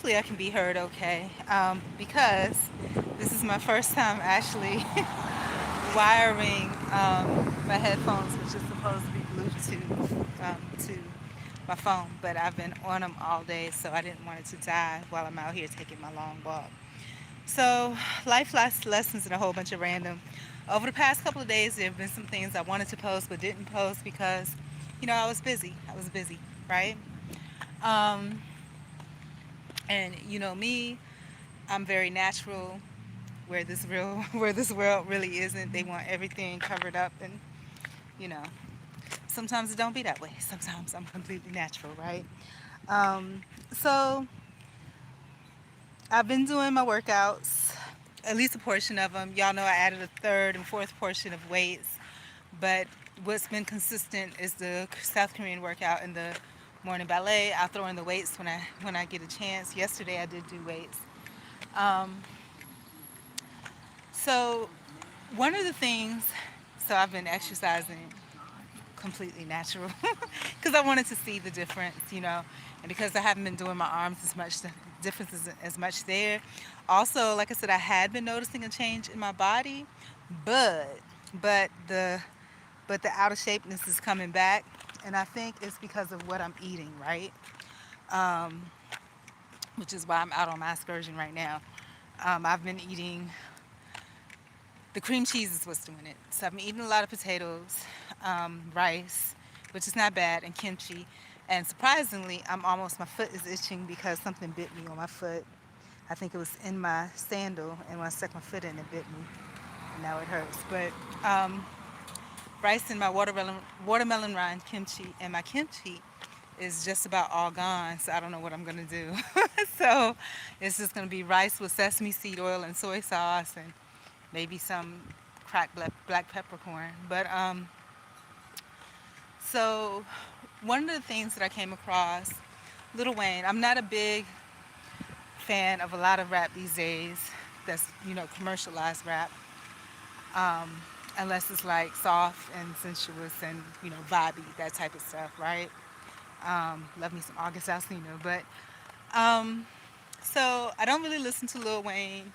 Hopefully I can be heard okay, because this is my first time actually wiring my headphones, which is supposed to be Bluetooth to my phone, but I've been on them all day, so I didn't want it to die while I'm out here taking my long walk. So, lessons and a whole bunch of random. Over the past couple of days, there have been some things I wanted to post but didn't post because, I was busy. I was busy, right? Um, and me, I'm very natural. Where this real, where this world really isn't. They want everything covered up, and you know, sometimes it don't be that way. Sometimes I'm completely natural, right? So I've been doing my workouts, at least a portion of them. Y'all know I added a third and fourth portion of weights, but what's been consistent is the South Korean workout and the morning ballet. I'll throw in the weights when I get a chance. Yesterday I did do weights. Um, so one of the things, so I've been exercising completely natural because I wanted to see the difference, and because I haven't been doing my arms as much, the difference isn't as much there. Also, like I said, I had been noticing a change in my body, but but the but the out of shapeness is coming back, and I think it's because of what I'm eating, right? Um, which is why I'm out on my excursion right now. I've been eating the cream cheese is what's doing it. So I've been eating a lot of potatoes, rice, which is not bad, and kimchi. And surprisingly, my foot is itching because something bit me on my foot. I think it was in my sandal, and when I stuck my foot in, it bit me, and now it hurts. But rice and my watermelon rind kimchi, and my kimchi is just about all gone, so I don't know what I'm gonna do. So it's just gonna be rice with sesame seed oil and soy sauce, and maybe some cracked black peppercorn. But so one of the things that I came across, Lil Wayne. I'm not a big fan of a lot of rap these days. That's commercialized rap, um, unless it's like soft and sensuous and vibey, that type of stuff, right? Love me some August Alsina, but um, so I don't really listen to Lil Wayne,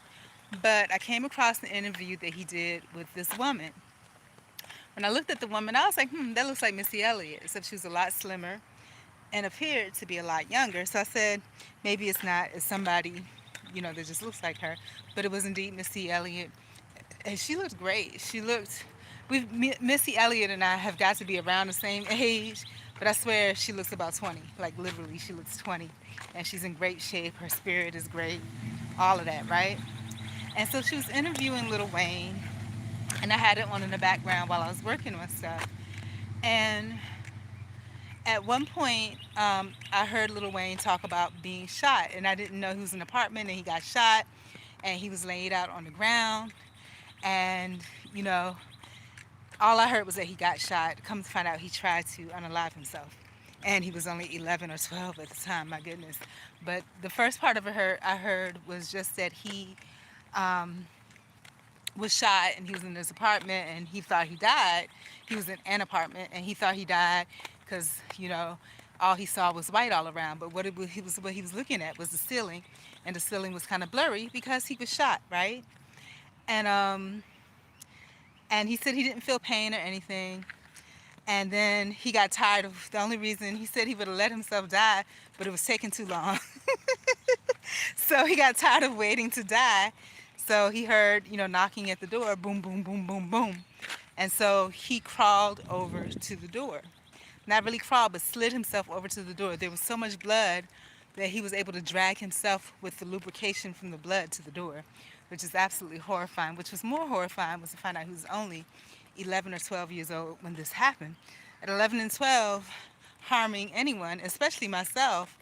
but I came across an interview that he did with this woman. When I looked at the woman, I was like, that looks like Missy Elliott, except she was a lot slimmer and appeared to be a lot younger. So I said, maybe it's somebody, that just looks like her. But it was indeed Missy Elliott. And she looked great. Missy Elliott and I have got to be around the same age, but I swear she looks about 20. Like literally, she looks 20. And she's in great shape. Her spirit is great. All of that, right? And so she was interviewing Lil Wayne, and I had it on in the background while I was working on stuff. And at one point, I heard Lil Wayne talk about being shot, and I didn't know he was in an apartment and he got shot, and he was laid out on the ground, and you know, all I heard was that he got shot. Come to find out, he tried to unalive himself, and he was only 11 or 12 at the time. My goodness! But the first part of it I heard was just that he um, was shot and he was in his apartment and he thought he died. He was in an apartment and he thought he died because all he saw was white all around. But what he was looking at was the ceiling, and the ceiling was kind of blurry because he was shot, right? And and he said he didn't feel pain or anything. And then he got tired of the only reason he said he would have let himself die, but it was taking too long. So he got tired of waiting to die. So he heard, knocking at the door, boom, boom, boom, boom, boom. And so he crawled over to the door. Not really crawled, but slid himself over to the door. There was so much blood that he was able to drag himself with the lubrication from the blood to the door, which is absolutely horrifying. Which was more horrifying was to find out he was only 11 or 12 years old when this happened. At 11 and 12, harming anyone, especially myself,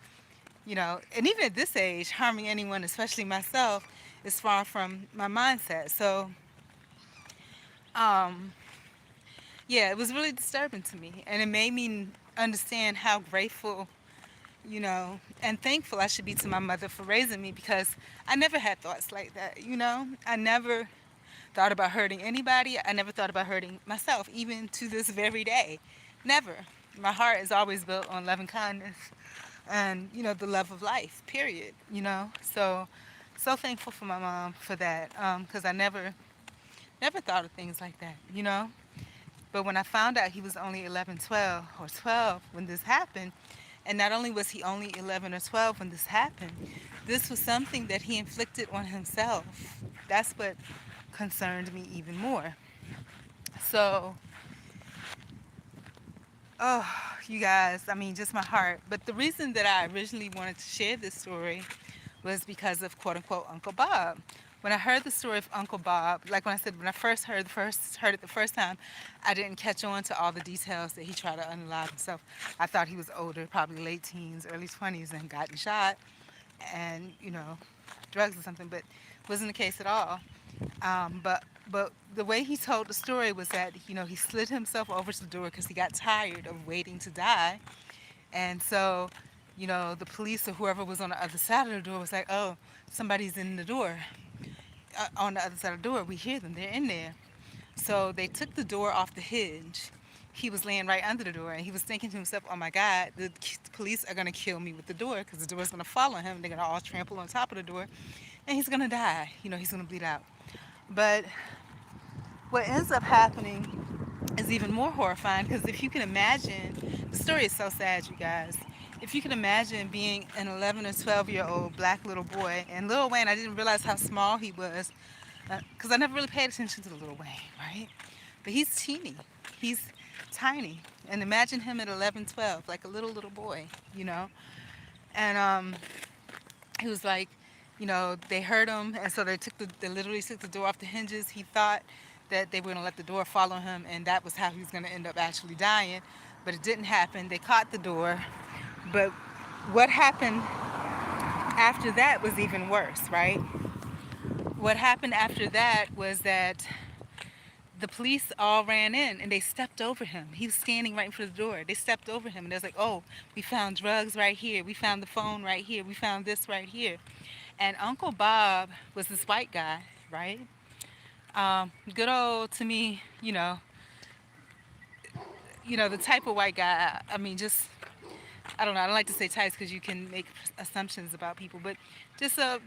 and even at this age, harming anyone, especially myself, is far from my mindset. So, um, yeah, it was really disturbing to me, and it made me understand how grateful, and thankful I should be to my mother for raising me because I never had thoughts like that. I never thought about hurting anybody. I never thought about hurting myself, even to this very day. Never. My heart is always built on love and kindness. and the love of life, period. So thankful for my mom for that, because I never thought of things like that. But when I found out he was only 11, 12, or 12 when this happened, and not only was he only 11 or 12 when this happened, this was something that he inflicted on himself. That's what concerned me even more. So, oh, you guys, I mean, just my heart. But the reason that I originally wanted to share this story was because of quote unquote Uncle Bob. When I heard the story of Uncle Bob, like when I said when I heard it the first time, I didn't catch on to all the details that he tried to unalive himself. I thought he was older, probably late teens, early 20s, and gotten shot and drugs or something, but wasn't the case at all. But the way he told the story was that he slid himself over to the door because he got tired of waiting to die, and so the police or whoever was on the other side of the door was like, oh, somebody's in the door, on the other side of the door. We hear them. They're in there. So they took the door off the hinge. He was laying right under the door, and he was thinking to himself, "Oh my God, the police are gonna kill me with the door because the door is gonna fall on him. They're gonna all trample on top of the door, and he's gonna die. He's gonna bleed out." But what ends up happening is even more horrifying because if you can imagine, the story is so sad, you guys. If you can imagine being an 11 or 12-year-old black little boy, and Lil Wayne, I didn't realize how small he was because I never really paid attention to Lil Wayne, right? But he's teeny, he's tiny, and imagine him at 11, 12, like a little boy, you know. And he was like, they heard him, and so they literally took the door off the hinges. He thought that they were gonna let the door fall on him, and that was how he was gonna end up actually dying. But it didn't happen. They caught the door. But what happened after that was even worse, right? What happened after that was that the police all ran in and they stepped over him. He was standing right in front of the door. They stepped over him and they was like, oh, we found drugs right here. We found the phone right here. We found this right here. And Uncle Bob was this white guy, right? Good old to me, the type of white guy. I mean, just I don't know. I don't like to say types because you can make assumptions about people, but just a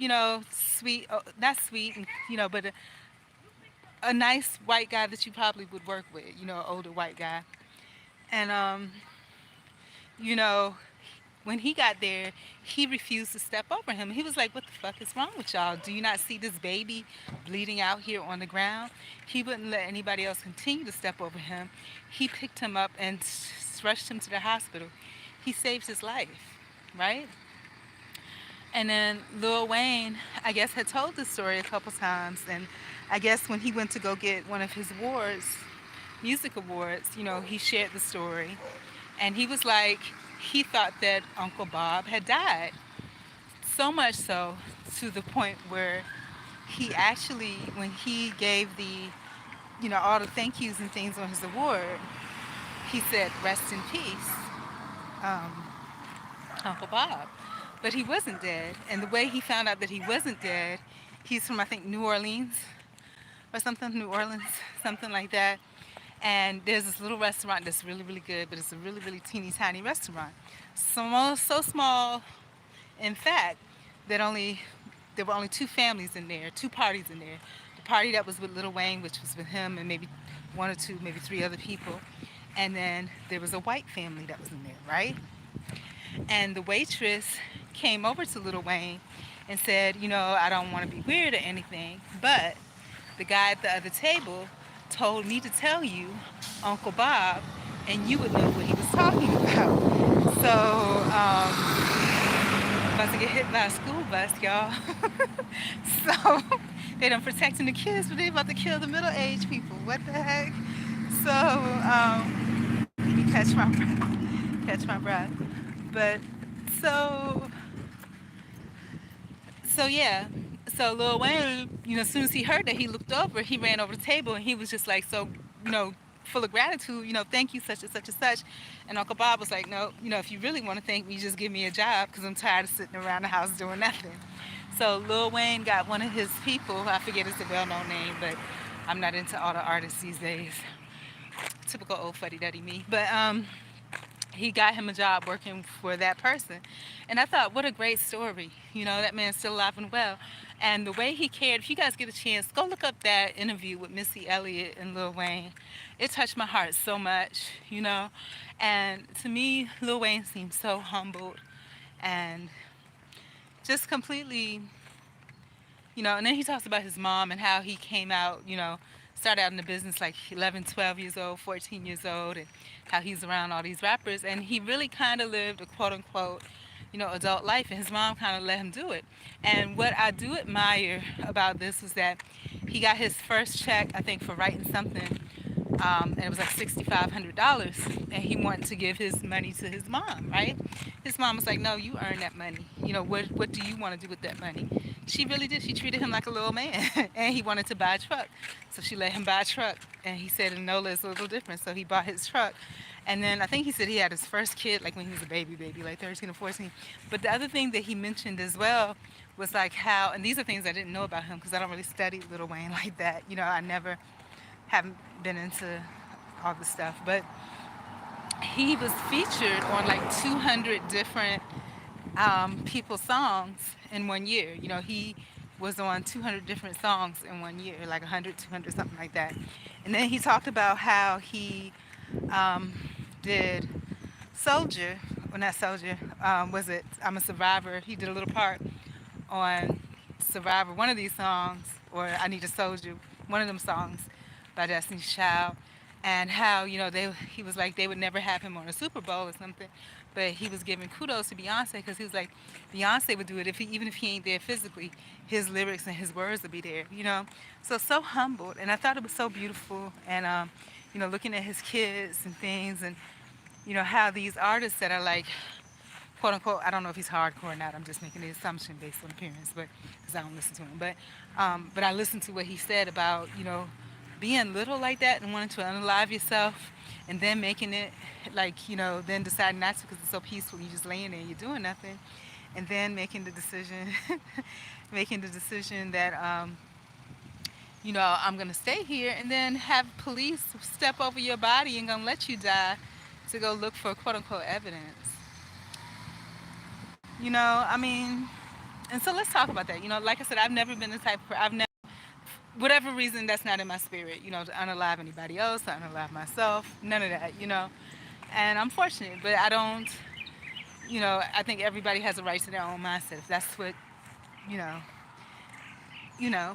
sweet, not sweet, but a nice white guy that you probably would work with. Older white guy, and you know, when he got there, he refused to step over him. He was like, "What the fuck is wrong with y'all? Do you not see this baby bleeding out here on the ground?" He wouldn't let anybody else continue to step over him. He picked him up and rushed him to the hospital. He saved his life, right? And then Lil Wayne, I guess, had told this story a couple times. And I guess when he went to go get one of his awards, music awards, he shared the story. And he was like, he thought that Uncle Bob had died. So much so to the point where he actually, when he gave all the thank yous and things on his award, he said, rest in peace, um, Uncle Bob. But he wasn't dead. And the way he found out that he wasn't dead, he's from, I think, New Orleans or something, New Orleans, something like that. And there's this little restaurant that's really, really good, but it's a really, really teeny tiny restaurant. So small, in fact, that there were only two families in there, two parties in there. The party that was with Lil Wayne, which was with him and maybe one or two, maybe three other people. And then there was a white family that was in there, right? And the waitress came over to Lil Wayne and said, I don't want to be weird or anything, but the guy at the other table told me to tell you Uncle Bob, and you would know what he was talking about. So, about to get hit by a school bus, y'all. So, they done protecting the kids, but they about to kill the middle-aged people. What the heck? So, let me catch my breath. But so yeah. So Lil Wayne, as soon as he heard that, he looked over, he ran over the table, and he was just like, so, full of gratitude, thank you, such and such and such. And Uncle Bob was like, no, if you really want to thank me, just give me a job because I'm tired of sitting around the house doing nothing. So Lil Wayne got one of his people, I forget it's a well-known name, but I'm not into all the artists these days. Typical old fuddy-duddy me. But he got him a job working for that person. And I thought, what a great story. That man's still alive and well. And the way he cared, if you guys get a chance, go look up that interview with Missy Elliott and Lil Wayne. It touched my heart so much. And to me, Lil Wayne seemed so humbled and just completely. And then he talks about his mom and how he came out, started out in the business like 11, 12 years old, 14 years old, and how he's around all these rappers. And he really kind of lived a quote unquote, adult life, and his mom kind of let him do it. And what I do admire about this was that he got his first check, I think, for writing something. And it was like $6,500, and he wanted to give his money to his mom, right? His mom was like, "No, you earn that money. What do you want to do with that money?" She really did. She treated him like a little man, and he wanted to buy a truck, so she let him buy a truck. And he said, "Nola is a little different," so he bought his truck. And then I think he said he had his first kid like when he was a baby, like 13 or 14. But the other thing that he mentioned as well was like how, and these are things I didn't know about him because I don't really study Lil Wayne like that. I never haven't been into all the stuff, but he was featured on like 200 different people's songs in one year. He was on 200 different songs in one year, like 100, 200, something like that. And then he talked about how he um, did Soldier, or not Soldier, was it I'm a Survivor? He did a little part on Survivor, one of these songs, or I Need a Soldier, one of them songs by Destiny's Child, and how he was like they would never have him on a Super Bowl or something, but he was giving kudos to Beyonce because he was like Beyonce would do it even if he ain't there physically, his lyrics and his words would be there. So humbled, and I thought it was so beautiful, and looking at his kids and things, and how these artists that are like quote unquote, I don't know if he's hardcore or not. I'm just making the assumption based on appearance, but because I don't listen to him. But I listened to what he said about being little like that and wanting to unalive yourself, and then making it like then deciding not to because it's so peaceful. You just laying there, you're doing nothing, and then making the decision, making the decision that I'm gonna stay here, and then have police step over your body and gonna let you die to go look for quote unquote evidence. I mean, and so let's talk about that. Like I said, I've never been the type of I've never, whatever reason, that's not in my spirit, to unalive anybody else, to unalive myself, none of that. And I'm fortunate, but I don't, I think everybody has a right to their own mindset. If that's what, you know, you know,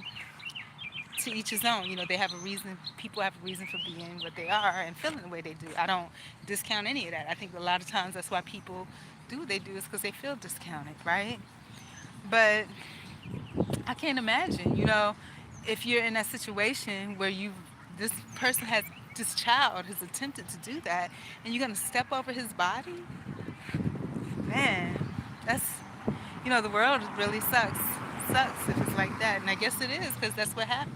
to each his own. They have a reason, people have a reason for being what they are and feeling the way they do. I don't discount any of that. I think a lot of times that's why people do what they do is because they feel discounted, right? But I can't imagine, if you're in that situation where this person this child has attempted to do that, and you're gonna step over his body, man, the world really sucks if it's like that, and I guess it is because that's what happened.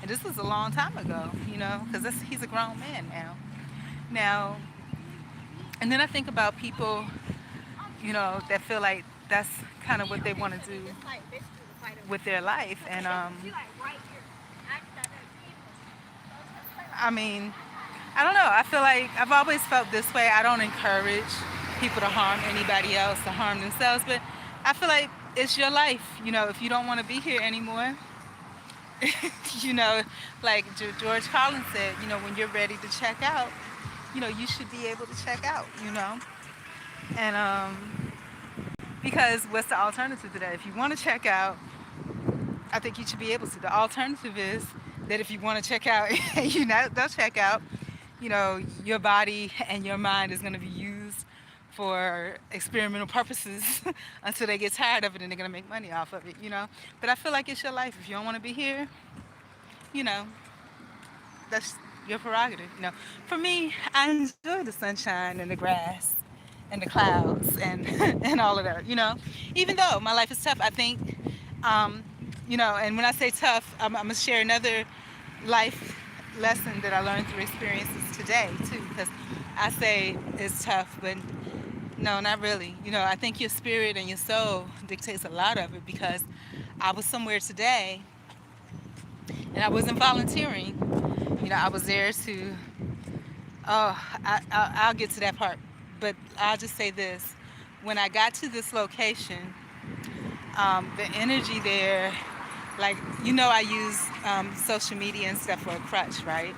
And this was a long time ago, because he's a grown man now. And then I think about people, that feel like that's kind of what they want to do with their life. And I mean, I don't know. I feel like I've always felt this way. I don't encourage people to harm anybody else, to harm themselves, but I feel like it's your life. If you don't want to be here anymore, you know, like George Carlin said, when you're ready to check out, you should be able to check out. And because what's the alternative to that? If you want to check out, I think you should be able to. The alternative is that if you want to check out and don't check out, your body and your mind is going to be used for experimental purposes until they get tired of it and they're going to make money off of it. But I feel like it's your life. If you don't want to be here, you know, that's your prerogative. For me, I enjoy the sunshine and the grass and the clouds and and all of that. Even though my life is tough, I think, and when I say tough, I'm gonna share another life lesson that I learned through experiences today too, because I say it's tough, but no, not really. I think your spirit and your soul dictates a lot of it, because I was somewhere today and I wasn't volunteering. I was there to, oh, I'll get to that part. but I'll just say this. When I got to this location, the energy there, like, I use social media and stuff for a crutch, right?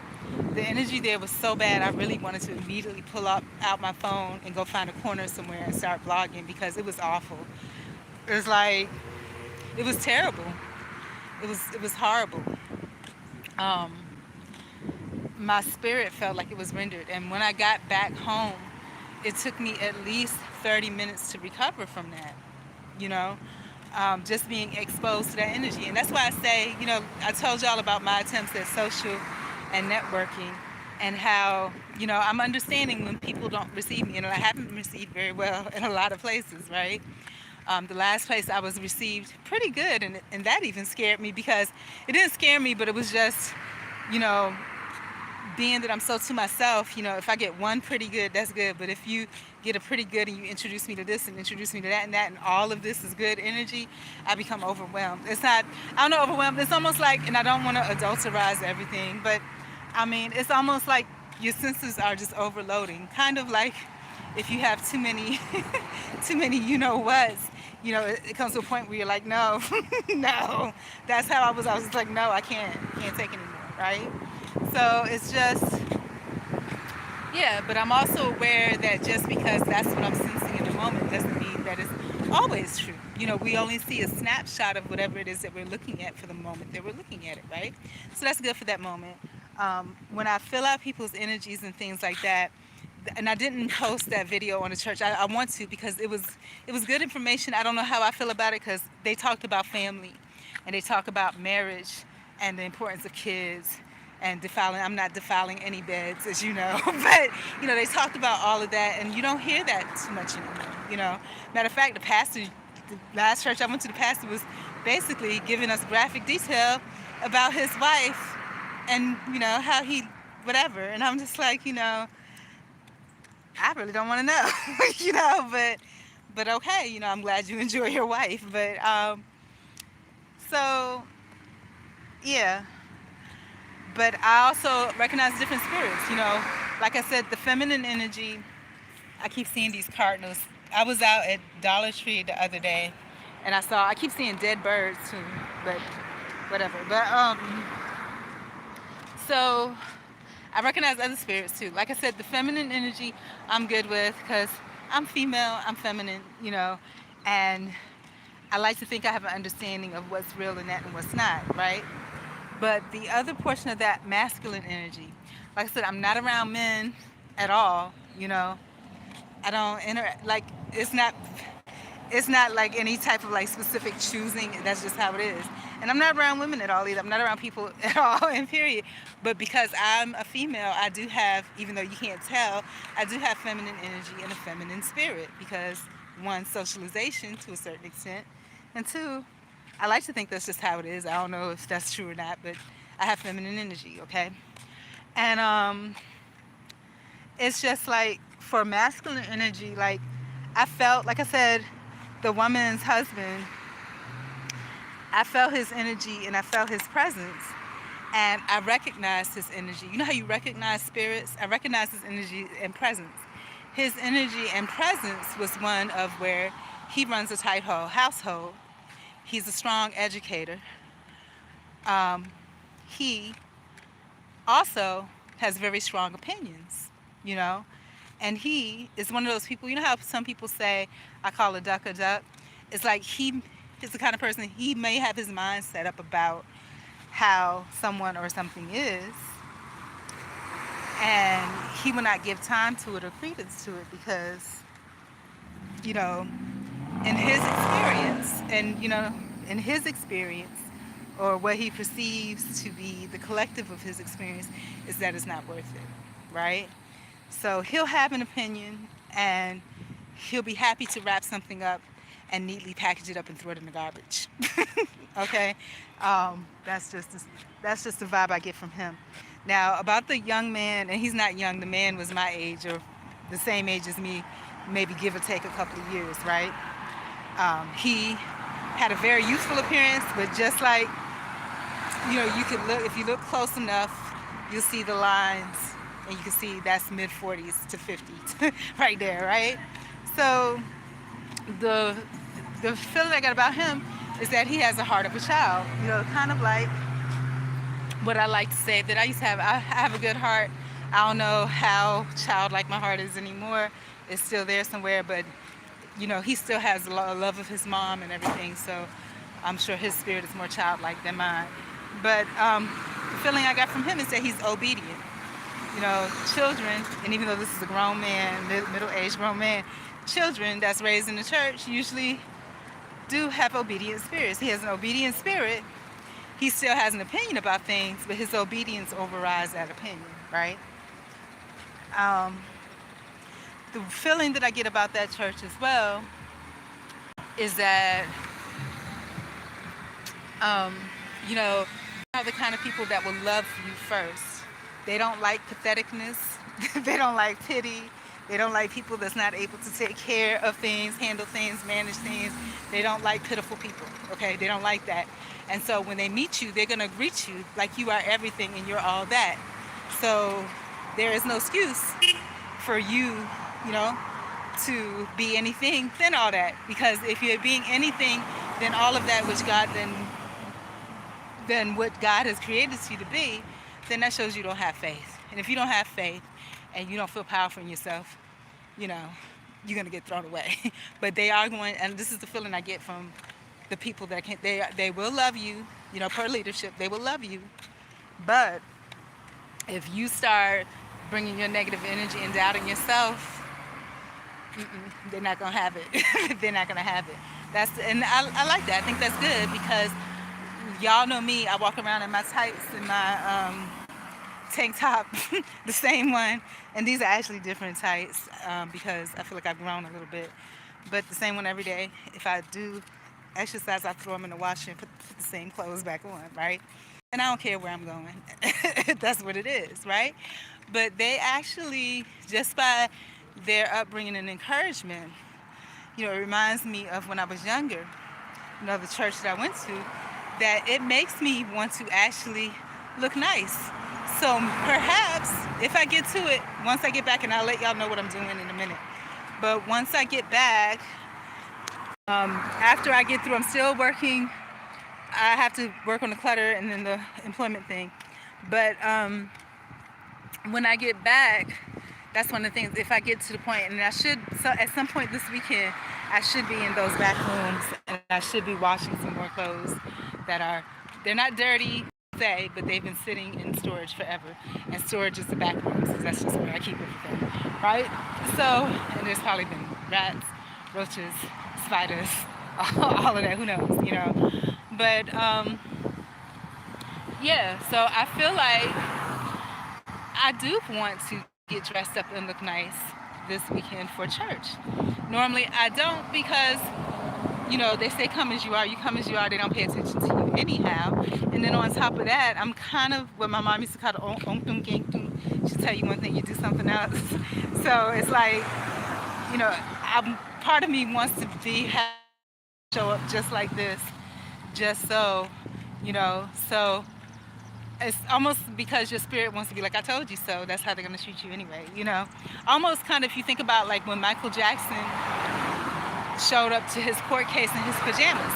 The energy there was so bad, I really wanted to immediately pull up out my phone and go find a corner somewhere and start vlogging because it was awful. It was like, it was terrible. It was horrible. Um, my spirit felt like it was rendered. And when I got back home, it took me at least 30 minutes to recover from that, you know, just being exposed to that energy. And that's why I say, I told y'all about my attempts at social and networking and how, I'm understanding when people don't receive me. I haven't been received very well in a lot of places, right? The last place I was received pretty good, and that even scared me because it didn't scare me, but it was just, you know, being that I'm so to myself, if I get one pretty good, that's good. But if you get a pretty good and you introduce me to this and introduce me to that and that, and all of this is good energy, I become overwhelmed. It's not, I don't know, overwhelmed. It's almost like, and I don't want to adulterize everything, but I mean, it's almost like your senses are just overloading. Kind of like if you have too many, too many, whats. It comes to a point where you're like, no, no. That's how I was. I was just like, no, I can't take anymore, right? So it's just, yeah, but I'm also aware that just because that's what I'm sensing in the moment doesn't mean that it's always true. We only see a snapshot of whatever it is that we're looking at for the moment that we're looking at it, right? So that's good for that moment. When I fill out people's energies and things like that, and I didn't post that video on the church. I want to because it was good information. I don't know how I feel about it because they talked about family, and they talk about marriage and the importance of kids and defiling. I'm not defiling any beds, as you know, but they talked about all of that, and you don't hear that too much anymore. Matter of fact, the last church I went to, the pastor was basically giving us graphic detail about his wife and how he whatever, and I'm just like I really don't want to know, but okay, I'm glad you enjoy your wife, but so yeah, but I also recognize different spirits, like I said, the feminine energy. I keep seeing these cardinals. I was out at Dollar Tree the other day, and I keep seeing dead birds too, but whatever. But so I recognize other spirits too. Like I said, the feminine energy I'm good with because I'm female, I'm feminine, and I like to think I have an understanding of what's real in that and what's not, right? But the other portion of that masculine energy, like I said, I'm not around men at all, I don't interact, like, it's not like any type of like specific choosing. That's just how it is. And I'm not around women at all either. I'm not around people at all, in period. But because I'm a female, I do have, even though you can't tell, I do have feminine energy and a feminine spirit. Because one, socialization to a certain extent, and two, I like to think that's just how it is. I don't know if that's true or not, but I have feminine energy, okay? And it's just like for masculine energy, like I felt, like I said, the woman's husband, I felt his energy and I felt his presence, and I recognized his energy. You know how you recognize spirits? I recognized his energy and presence. His energy and presence was one of where he runs a tight household. He's a strong educator. He also has very strong opinions, and he is one of those people, how some people say, I call a duck a duck? It's like he is the kind of person, he may have his mind set up about how someone or something is, and he will not give time to it or credence to it because, in his experience, and, in his experience, or what he perceives to be the collective of his experience, is that it's not worth it, right? So he'll have an opinion, and he'll be happy to wrap something up and neatly package it up and throw it in the garbage. Okay, that's just the vibe I get from him. Now about the young man, and he's not young. The man was my age or the same age as me, maybe give or take a couple of years, right? He had a very youthful appearance, but just like you could look, if you look close enough, you'll see the lines and you can see that's mid 40s to 50s right there, right? So the the feeling I got about him is that he has a heart of a child. Kind of like what I like to say, that I used to have. I have a good heart. I don't know how childlike my heart is anymore. It's still there somewhere, but he still has a love of his mom and everything. So I'm sure his spirit is more childlike than mine. But the feeling I got from him is that he's obedient. Children, and even though this is a grown man, middle-aged grown man, children that's raised in the church usually do have obedient spirits. He has an obedient spirit. He still has an opinion about things, but his obedience overrides that opinion, right? Um, the feeling that I get about that church as well is that, um, you know, are the kind of people that will love you first. They don't like patheticness. They don't like pity. They don't like people that's not able to take care of things, handle things, manage things. They don't like pitiful people, okay? They don't like that. And so when they meet you, they're going to greet you like you are everything and you're all that. So there is no excuse for you, to be anything than all that. Because if you're being anything then all of that which God then what God has created you to be, then that shows you don't have faith. And if you don't have faith and you don't feel powerful in yourself, you're going to get thrown away. But they are going, and this is the feeling I get from the people that they will love you, per leadership, they will love you. But if you start bringing your negative energy and doubting yourself, they're not going to have it. They're not going to have it. And I like that. I think that's good because y'all know me. I walk around in my tights and my tank top, the same one. And these are actually different tights because I feel like I've grown a little bit. But the same one every day. If I do exercise, I throw them in the washer and put the same clothes back on, right? And I don't care where I'm going. That's what it is, right? But they actually, just by their upbringing and encouragement, it reminds me of when I was younger, the church that I went to, that it makes me want to actually look nice. So perhaps if I get to it, once I get back, and I'll let y'all know what I'm doing in a minute, but once I get back, after I get through, I'm still working. I have to work on the clutter and then the employment thing. But when I get back, that's one of the things. If I get to the point, and so at some point this weekend, I should be in those back rooms, and I should be washing some more clothes they're not dirty, but they've been sitting in storage forever. And storage is the back rooms, because that's just where I keep everything, right? So, and there's probably been rats, roaches, spiders, all of that, who knows, But, yeah, so I feel like I do want to get dressed up and look nice this weekend for church. Normally I don't because, they say come as you are, you come as you are, they don't pay attention to you anyhow. And then on top of that, I'm kind of what my mom used to call the she'll tell you one thing, you do something else. So it's like, part of me wants to show up just like this, just so, so it's almost because your spirit wants to be like, I told you so. That's how they're going to treat you anyway, Almost kind of, if you think about like when Michael Jackson showed up to his court case in his pajamas,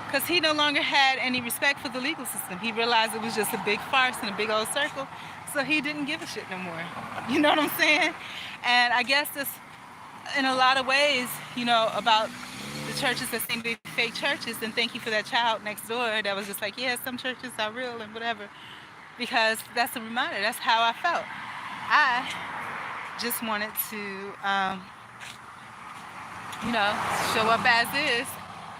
because he no longer had any respect for the legal system. He realized it was just a big farce in a big old circle, so he didn't give a shit no more. You know what I'm saying? And I guess this, in a lot of ways, about the churches that seem to be fake churches, and thank you for that child next door that was just like, yeah, some churches are real and whatever. Because that's a reminder. That's how I felt. I just wanted to, show up as is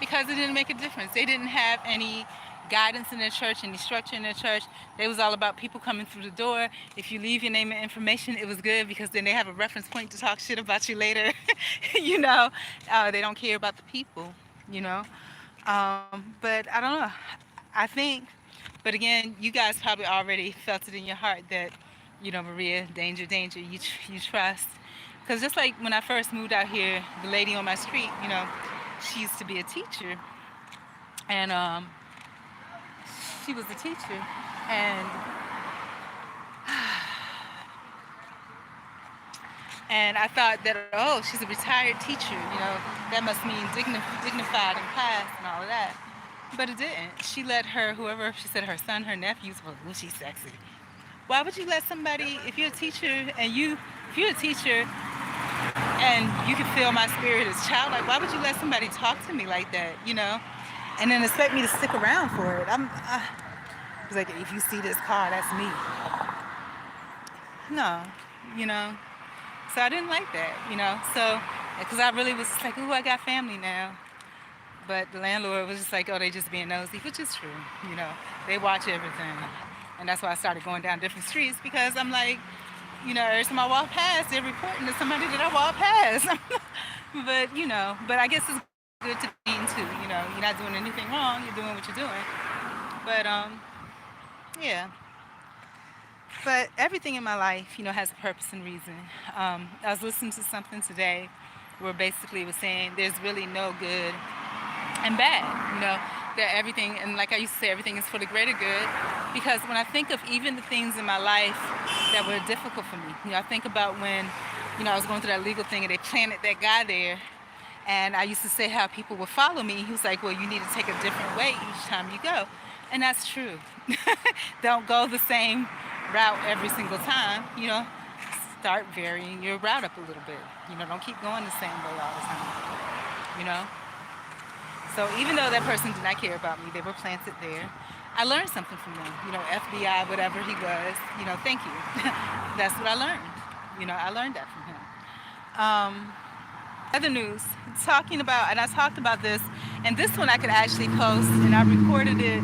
because it didn't make a difference. They didn't have any guidance in their church, any structure in their church. It was all about people coming through the door. If you leave your name and information, it was good because then they have a reference point to talk shit about you later. They don't care about the people, But I don't know. I think, but again, you guys probably already felt it in your heart that, Maria, danger, danger, you trust. Because just like when I first moved out here, the lady on my street, she used to be a teacher. And she was a teacher. And And I thought that, oh, she's a retired teacher, that must mean dignified in class and all of that. But it didn't. She let whoever, she said her son, her nephews, well, ooh, she's sexy. Why would you let somebody, if you're a teacher and you can feel my spirit is childlike, why would you let somebody talk to me like that? And then expect me to stick around for it? It's like, if you see this car, that's me. No, you know. So I didn't like that. So, because I really was just like, ooh, I got family now. But the landlord was just like, oh, they just being nosy, which is true. They watch everything. And that's why I started going down different streets because I'm like, every time I walk past, they're reporting to somebody that I walk past. but I guess it's good to be eaten too. You're not doing anything wrong. You're doing what you're doing. But yeah. But everything in my life, has a purpose and reason. I was listening to something today where basically it was saying there's really no good and bad, that everything, and like I used to say, everything is for the greater good. Because when I think of even the things in my life that were difficult for me, I think about when, I was going through that legal thing and they planted that guy there. And I used to say how people would follow me. He was like, well, you need to take a different way each time you go. And that's true. Don't go the same route every single time. Start varying your route up a little bit. Don't keep going the same way all the time. So even though that person did not care about me, they were planted there. I learned something from them. FBI, whatever he was. Thank you. That's what I learned. I learned that from him. Other news, talking about, and I talked about this, and this one I could actually post, and I recorded it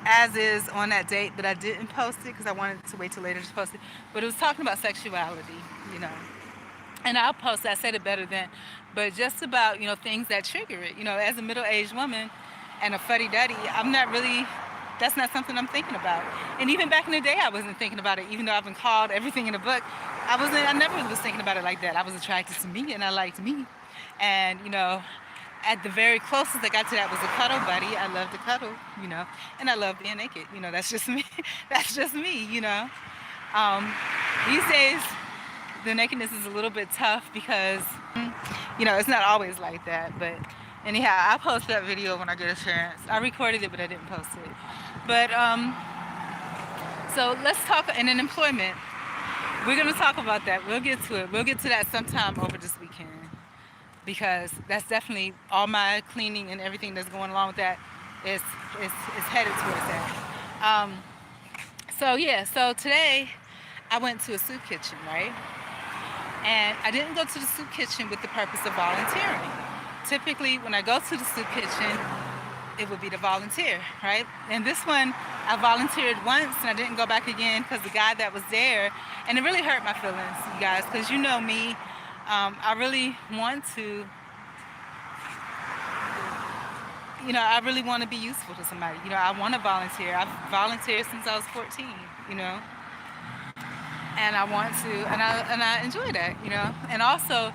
as is on that date, but I didn't post it because I wanted to wait till later to post it. But it was talking about sexuality. And I'll post it, I said it better then, but just about, things that trigger it. As a middle-aged woman and a fuddy-duddy, that's not something I'm thinking about. And even back in the day, I wasn't thinking about it, even though I've been called everything in the book. I never was thinking about it like that. I was attracted to me and I liked me. And, at the very closest I got to that was a cuddle buddy. I love to cuddle, and I love being naked. That's just me. That's just me, These days, the nakedness is a little bit tough because, it's not always like that. But anyhow, I'll post that video when I get a chance. I recorded it, but I didn't post it. But, so let's talk, and then employment. We're going to talk about that. We'll get to it. We'll get to that sometime over this weekend. Because that's definitely all my cleaning and everything that's going along with that is headed towards that. So today I went to a soup kitchen, right? And I didn't go to the soup kitchen with the purpose of volunteering. Typically, when I go to the soup kitchen, it would be to volunteer, right? And this one, I volunteered once and I didn't go back again because the guy that was there, and it really hurt my feelings, you guys, because you know me. I really want to, I really want to be useful to somebody. I want to volunteer. I've volunteered since I was 14, and I want to, and I enjoy that, And also,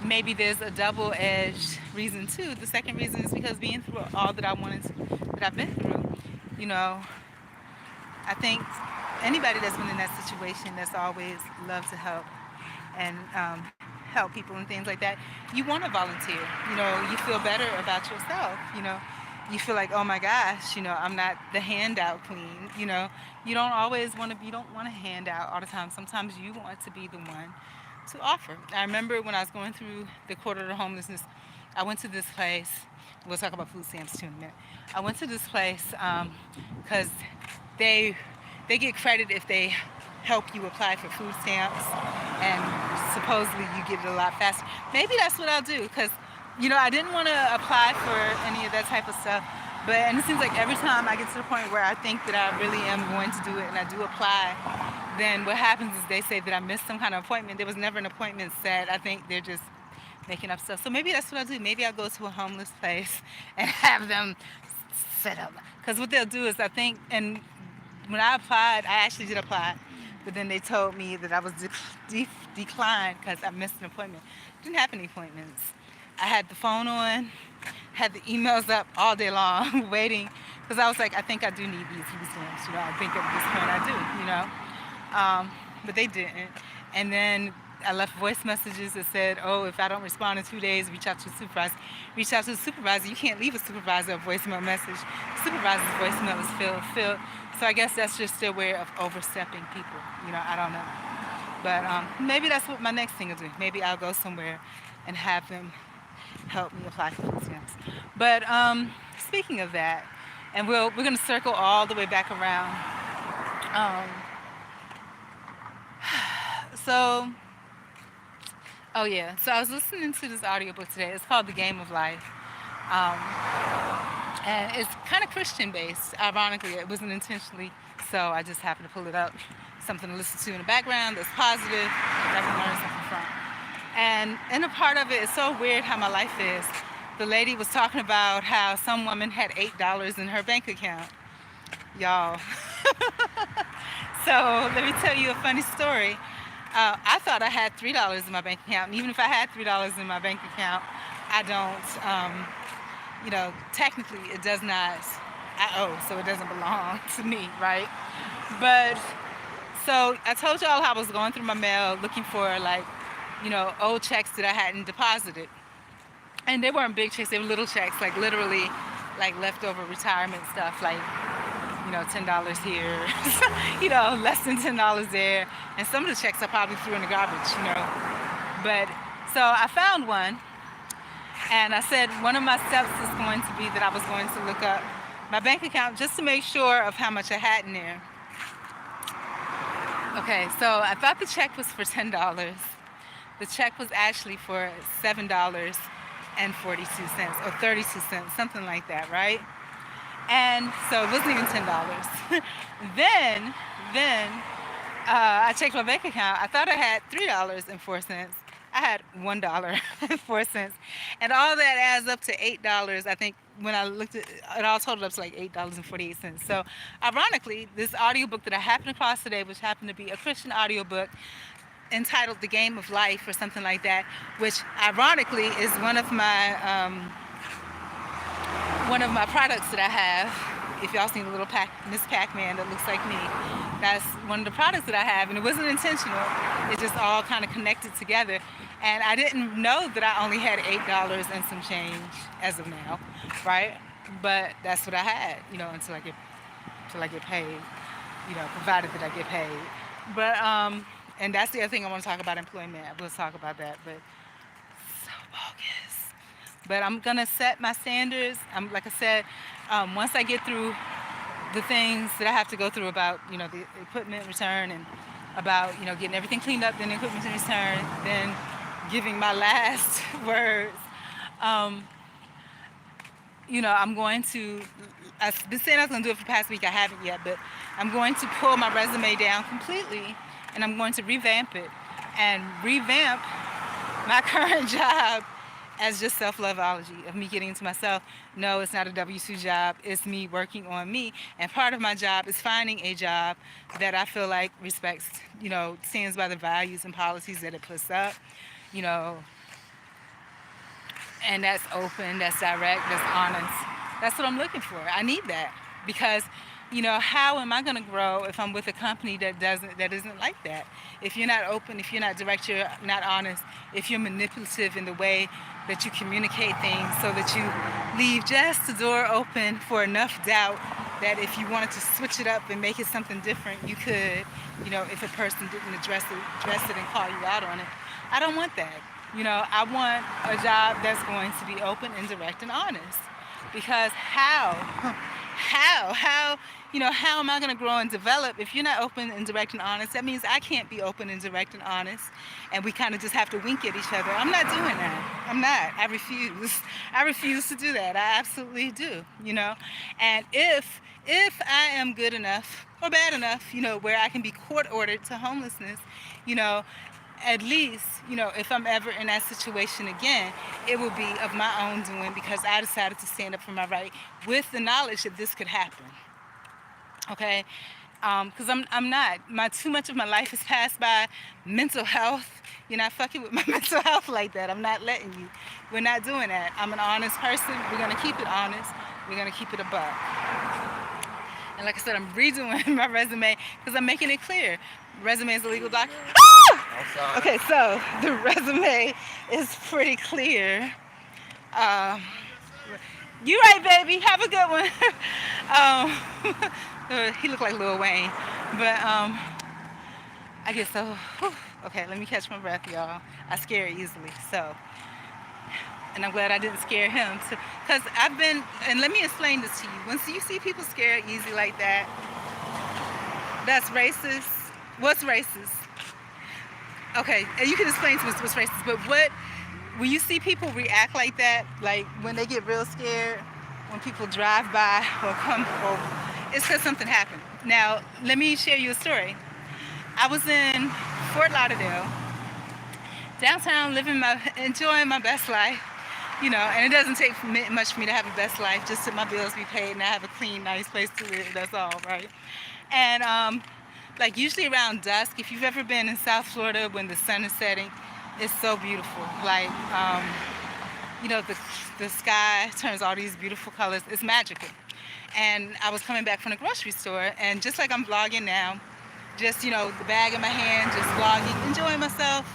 maybe there's a double-edged reason too. The second reason is because being through all that I've been through, I think anybody that's been in that situation that's always loved to help and help people and things like that, you want to volunteer. You feel better about yourself. You feel like, oh my gosh, I'm not the handout queen. You don't always want to. You don't want to hand out all the time. Sometimes you want to be the one to offer. I remember when I was going through the quarter to homelessness, I went to this place. We'll talk about food stamps too in a minute. I went to this place because they get credit if they help you apply for food stamps, and supposedly you get it a lot faster. Maybe that's what I'll do, because I didn't want to apply for any of that type of stuff, and it seems like every time I get to the point where I think that I really am going to do it and I do apply, then what happens is they say that I missed some kind of appointment. There was never an appointment set. I think they're just making up stuff. So maybe that's what I'll do. Maybe I'll go to a homeless place and have them set up, because what they'll do is, I think, and when I applied, I actually did apply, but then they told me that I was declined because I missed an appointment. Didn't have any appointments. I had the phone on, had the emails up all day long, waiting, because I was like, I think I do need these food stamps. I think at this point I do. But they didn't. And then I left voice messages that said, oh, if I don't respond in 2 days, reach out to the supervisor. Reach out to the supervisor. You can't leave a supervisor a voicemail message. Supervisor's voicemail is filled. So I guess that's just their way of overstepping people. I don't know. But maybe that's what my next thing will do. Maybe I'll go somewhere and have them help me apply for these things. But speaking of that, and we're going to circle all the way back around. So I was listening to this audiobook today. It's called The Game of Life. And it's kind of Christian based. Ironically, it wasn't intentionally so. I just happened to pull it up. Something to listen to in the background that's positive, that I can learn something from. And in a part of it, it's so weird how my life is. The lady was talking about how some woman had $8 in her bank account. Y'all. So let me tell you a funny story. I thought I had $3 in my bank account. And even if I had $3 in my bank account, I don't, technically it does not, I owe, so it doesn't belong to me, right? But, so I told y'all how I was going through my mail looking for old checks that I hadn't deposited. And they weren't big checks, they were little checks, like literally like leftover retirement stuff, like $10 here, less than $10 there. And some of the checks I probably threw in the garbage, But, so I found one, and I said one of my steps is going to be that I was going to look up my bank account just to make sure of how much I had in there. Okay, so I thought the check was for $10. The check was actually for $7.42 or 32 cents, something like that, right? And so it wasn't even $10. then I checked my bank account. I thought I had $3.04. I had $1.04. And all that adds up to $8. I think when I looked at it, all totaled up to like $8.48. So ironically, this audiobook that I happened across today, which happened to be a Christian audiobook entitled The Game of Life or something like that, which ironically is one of my products that I have. If y'all seen the little Miss Pac-Man that looks like me, that's one of the products that I have, and it wasn't intentional. It just all kind of connected together, and I didn't know that I only had $8 and some change as of now, right? But that's what I had, until I get paid, provided that I get paid. But and that's the other thing I want to talk about, employment. I will talk about that, but so bogus. But I'm gonna set my standards. Like I said, once I get through the things that I have to go through about, the equipment return and about, getting everything cleaned up, then the equipment return, then giving my last words. I'm going to, I've been saying I was gonna do it for the past week, I haven't yet, but I'm going to pull my resume down completely and I'm going to revamp it and revamp my current job as just self-loveology of me getting into myself. No, it's not a W-2 job. It's me working on me. And part of my job is finding a job that I feel like respects, stands by the values and policies that it puts up, and that's open, that's direct, that's honest. That's what I'm looking for. I need that because, how am I going to grow if I'm with a company that isn't like that? If you're not open, if you're not direct, you're not honest, if you're manipulative in the way that you communicate things so that you leave just the door open for enough doubt that if you wanted to switch it up and make it something different, you could, if a person didn't address it and call you out on it. I don't want that. I want a job that's going to be open and direct and honest. Because how am I going to grow and develop if you're not open and direct and honest? That means I can't be open and direct and honest, and we kind of just have to wink at each other. I'm not doing that. I'm not. I refuse. I refuse to do that. I absolutely do, And if I am good enough or bad enough, where I can be court ordered to homelessness, at least, if I'm ever in that situation again, it will be of my own doing because I decided to stand up for my right with the knowledge that this could happen. Okay? Because I'm not. Too much of my life has passed by mental health. You're not fucking with my mental health like that. I'm not letting you. We're not doing that. I'm an honest person. We're going to keep it honest. We're going to keep it a buck. And like I said, I'm redoing my resume because I'm making it clear. Resume is a legal document. Okay, so the resume is pretty clear. Um, you right, baby. Have a good one. He looked like Lil Wayne, but I guess so. Whew. Okay, let me catch my breath, y'all. I scare easily, so, and I'm glad I didn't scare him. Because I've been, and let me explain this to you. Once you see people scared easy like that, that's racist. What's racist? Okay, and you can explain to us what's racist, but when you see people react like that, like when they get real scared, when people drive by or come, or it's because something happened. Now, let me share you a story. I was in Fort Lauderdale, downtown, enjoying my best life, and it doesn't take much for me to have a best life, just that my bills be paid and I have a clean, nice place to live. That's all, right? And like usually around dusk, if you've ever been in South Florida when the sun is setting, it's so beautiful. Like, the sky turns all these beautiful colors. It's magical. And I was coming back from the grocery store, and just like I'm vlogging now, just, the bag in my hand, just vlogging, enjoying myself,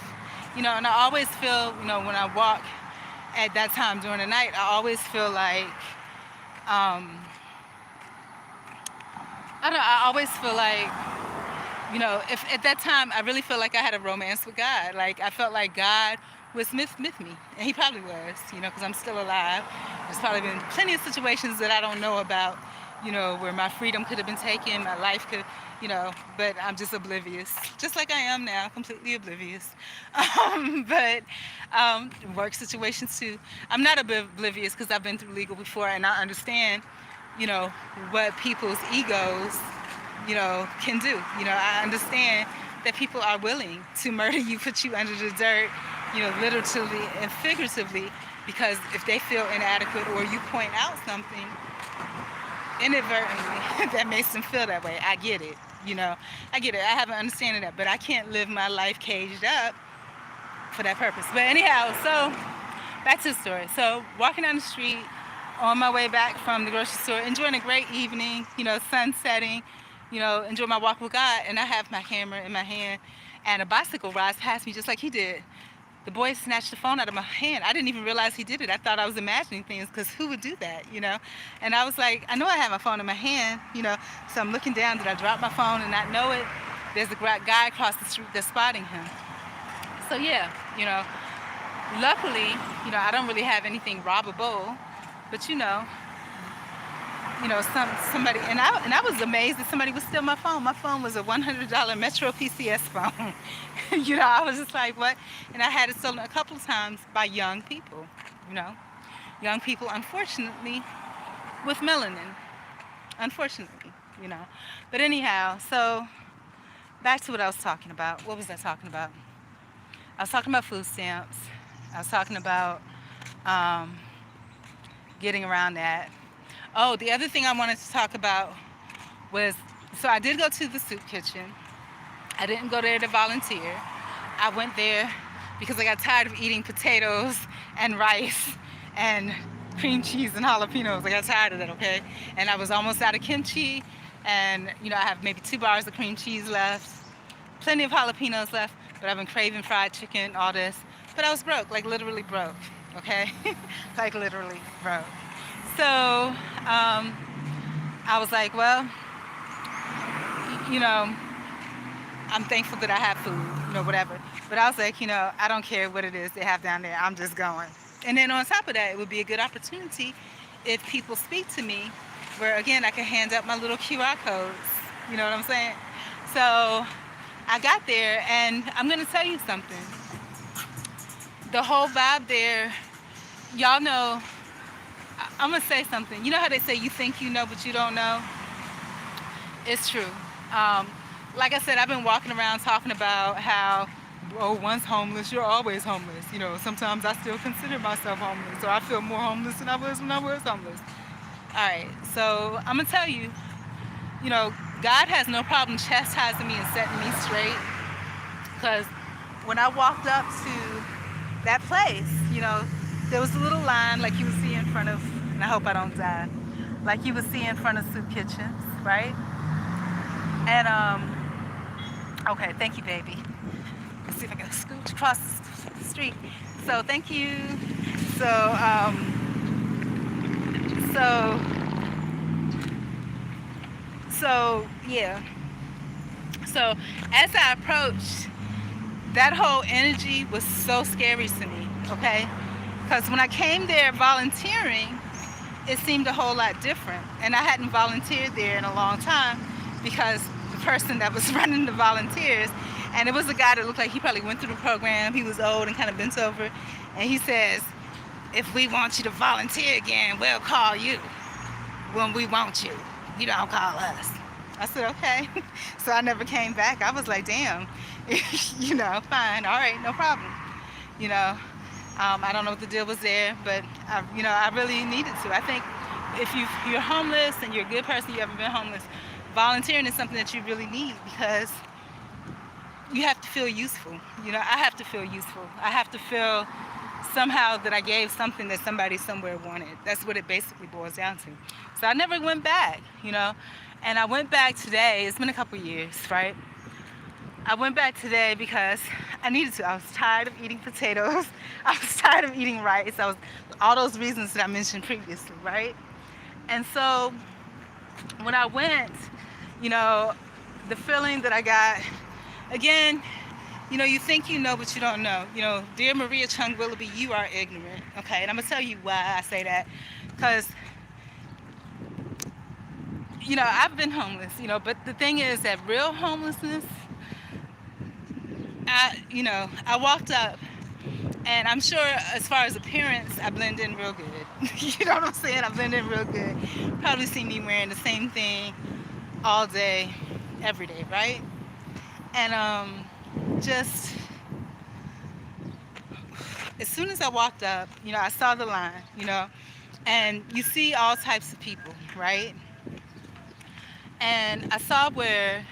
and I always feel, when I walk at that time during the night, I always feel like, I always feel like, if at that time I really felt like I had a romance with God. Like I felt like God was with me, and He probably was, because I'm still alive. There's probably been plenty of situations that I don't know about, where my freedom could have been taken, my life could, but I'm just oblivious, just like I am now, completely oblivious. But work situations too. I'm not oblivious because I've been through legal before, and I understand, what people's egos can do. I understand that people are willing to murder you, put you under the dirt, literally and figuratively, because if they feel inadequate or you point out something inadvertently that makes them feel that way. I get it. I get it. I have an understanding of that, but I can't live my life caged up for that purpose. But anyhow, so back to the story. So walking down the street on my way back from the grocery store, enjoying a great evening, sun setting, enjoy my walk with God, and I have my camera in my hand, and a bicycle rides past me just like he did. The boy snatched the phone out of my hand. I didn't even realize he did it. I thought I was imagining things, because who would do that? And I was like, I know I have my phone in my hand, so I'm looking down. Did I drop my phone and not know it? There's a guy across the street that's spotting him. So yeah, luckily, I don't really have anything robbable, but somebody, and I was amazed that somebody would steal my phone. My phone was a $100 Metro PCS phone. I was just like, what? And I had it stolen a couple of times by young people, young people, unfortunately, with melanin, unfortunately, But anyhow, so back to what I was talking about. What was I talking about? I was talking about food stamps. I was talking about getting around that. Oh, the other thing I wanted to talk about was, so I did go to the soup kitchen. I didn't go there to volunteer. I went there because I got tired of eating potatoes and rice and cream cheese and jalapenos. I got tired of that, okay? And I was almost out of kimchi, and I have maybe 2 bars of cream cheese left, plenty of jalapenos left, but I've been craving fried chicken, all this. But I was broke, like literally broke, okay? Like literally broke. So I was like, well, I'm thankful that I have food, whatever. But I was like, I don't care what it is they have down there. I'm just going. And then on top of that, it would be a good opportunity if people speak to me, where again, I can hand up my little QR codes. You know what I'm saying? So I got there, and I'm going to tell you something. The whole vibe there, y'all know, I'm going to say something. You know how they say you think you know, but you don't know? It's true. Like I said, I've been walking around talking about how, once homeless, you're always homeless. Sometimes I still consider myself homeless, or I feel more homeless than I was when I was homeless. All right, so I'm going to tell you, God has no problem chastising me and setting me straight, because when I walked up to that place, there was a little line like you would see in front of, and I hope I don't die, like you would see in front of soup kitchens, right? And, okay, thank you, baby. Let's see if I can scooch across the street. So thank you. So so yeah. So as I approached, that whole energy was so scary to me. Okay, because when I came there volunteering, it seemed a whole lot different, and I hadn't volunteered there in a long time because the person that was running the volunteers, and it was a guy that looked like he probably went through the program. He was old and kind of bent over, and he says, "If we want you to volunteer again, we'll call you. When we want you, you don't call us." I said, okay. So I never came back. I was like, damn, fine, all right, no problem. You know, I don't know what the deal was there, but I really needed to. I think if you're homeless and you're a good person, you haven't been homeless, volunteering is something that you really need because you have to feel useful. I have to feel useful. I have to feel somehow that I gave something that somebody somewhere wanted. That's what it basically boils down to. So I never went back, and I went back today. It's been a couple years, right? I went back today because I needed to. I was tired of eating potatoes. I was tired of eating rice. All those reasons that I mentioned previously, right? And so when I went, the feeling that I got, again, you think you know, but you don't know. Dear Maria Chung Willoughby, you are ignorant, okay? And I'm gonna tell you why I say that, because I've been homeless, but the thing is that real homelessness, I walked up, and I'm sure as far as appearance, I blend in real good. You know what I'm saying? I blend in real good. Probably see me wearing the same thing all day, every day, right? And just as soon as I walked up, I saw the line, and you see all types of people, right? And I saw where,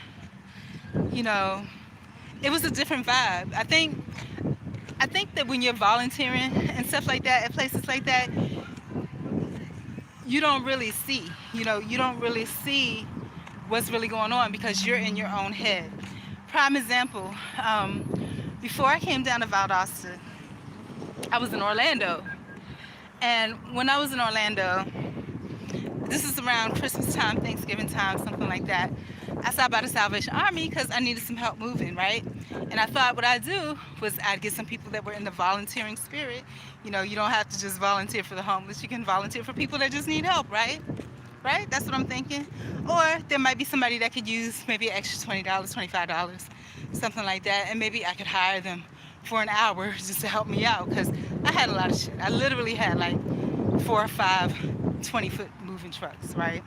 it was a different vibe. I think that when you're volunteering and stuff like that at places like that, you don't really see, you don't really see what's really going on because you're in your own head. Prime example, before I came down to Valdosta, I was in Orlando. And when I was in Orlando, this is around Christmas time, Thanksgiving time, something like that, I stopped by the Salvation Army because I needed some help moving, right? And I thought what I'd do was I'd get some people that were in the volunteering spirit. You don't have to just volunteer for the homeless. You can volunteer for people that just need help, right? Right? That's what I'm thinking. Or there might be somebody that could use maybe an extra $20, $25, something like that, and maybe I could hire them for an hour just to help me out because I had a lot of shit. I literally had like 4 or 5 20-foot moving trucks, right?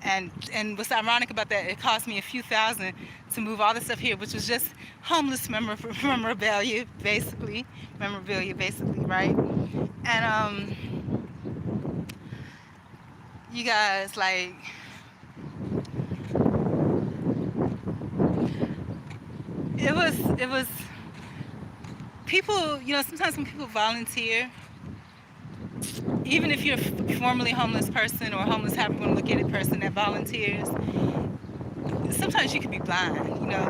And what's ironic about that, it cost me a few thousand to move all the stuff here, which was just homeless memorabilia, basically, right? And you guys, like, it was people, sometimes when people volunteer, even if you're a formerly homeless person or a homeless, however you want to look at it, person that volunteers, sometimes you could be blind,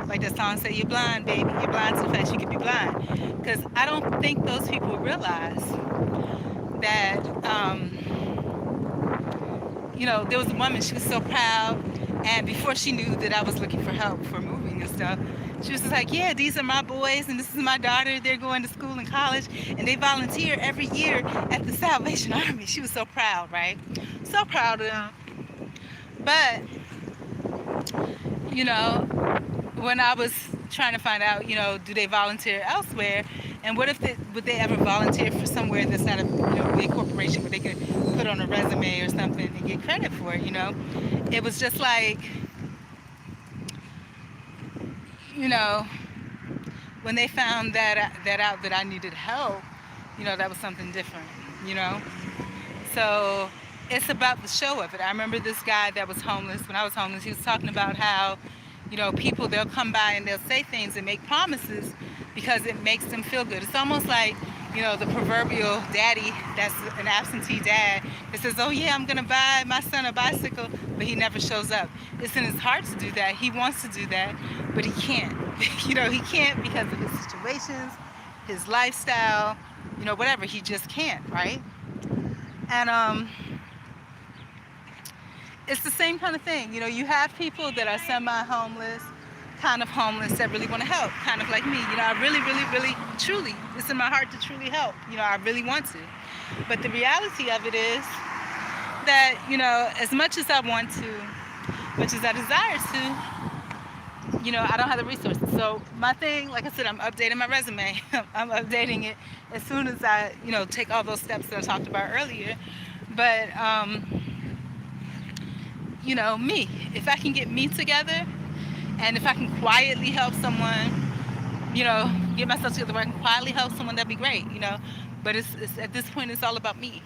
like that song said, you're blind, baby, you're blind to the fact you could be blind. Because I don't think those people realize that, there was a woman, she was so proud, and before she knew that I was looking for help for moving and stuff, she was just like, yeah, these are my boys and this is my daughter. They're going to school and college and they volunteer every year at the Salvation Army. She was so proud, right? So proud of them. But, when I was trying to find out, do they volunteer elsewhere? And what if would they ever volunteer for somewhere that's not a big corporation where they could put on a resume or something and get credit for it, It was just like, when they found that out that I needed help, that was something different, So it's about the show of it. I remember this guy that was homeless, when I was homeless, he was talking about how, people, they'll come by and they'll say things and make promises because it makes them feel good. It's almost like the proverbial daddy that's an absentee dad that says, oh yeah, I'm gonna buy my son a bicycle, but he never shows up. It's in his heart to do that. He wants to do that, but he can't. He can't because of his situations, his lifestyle, whatever. He just can't, right? And it's the same kind of thing. You have people that are semi-homeless, kind of homeless, that really want to help, kind of like me. I really, really, really, truly, it's in my heart to truly help. I really want to. But the reality of it is that, as much as I want to, much as I desire to, I don't have the resources. So my thing, like I said, I'm updating my resume. I'm updating it as soon as I, take all those steps that I talked about earlier. But, me, if I can get me together, and if I can quietly help someone, get myself together where I can quietly help someone, that'd be great, But it's at this point, it's all about me,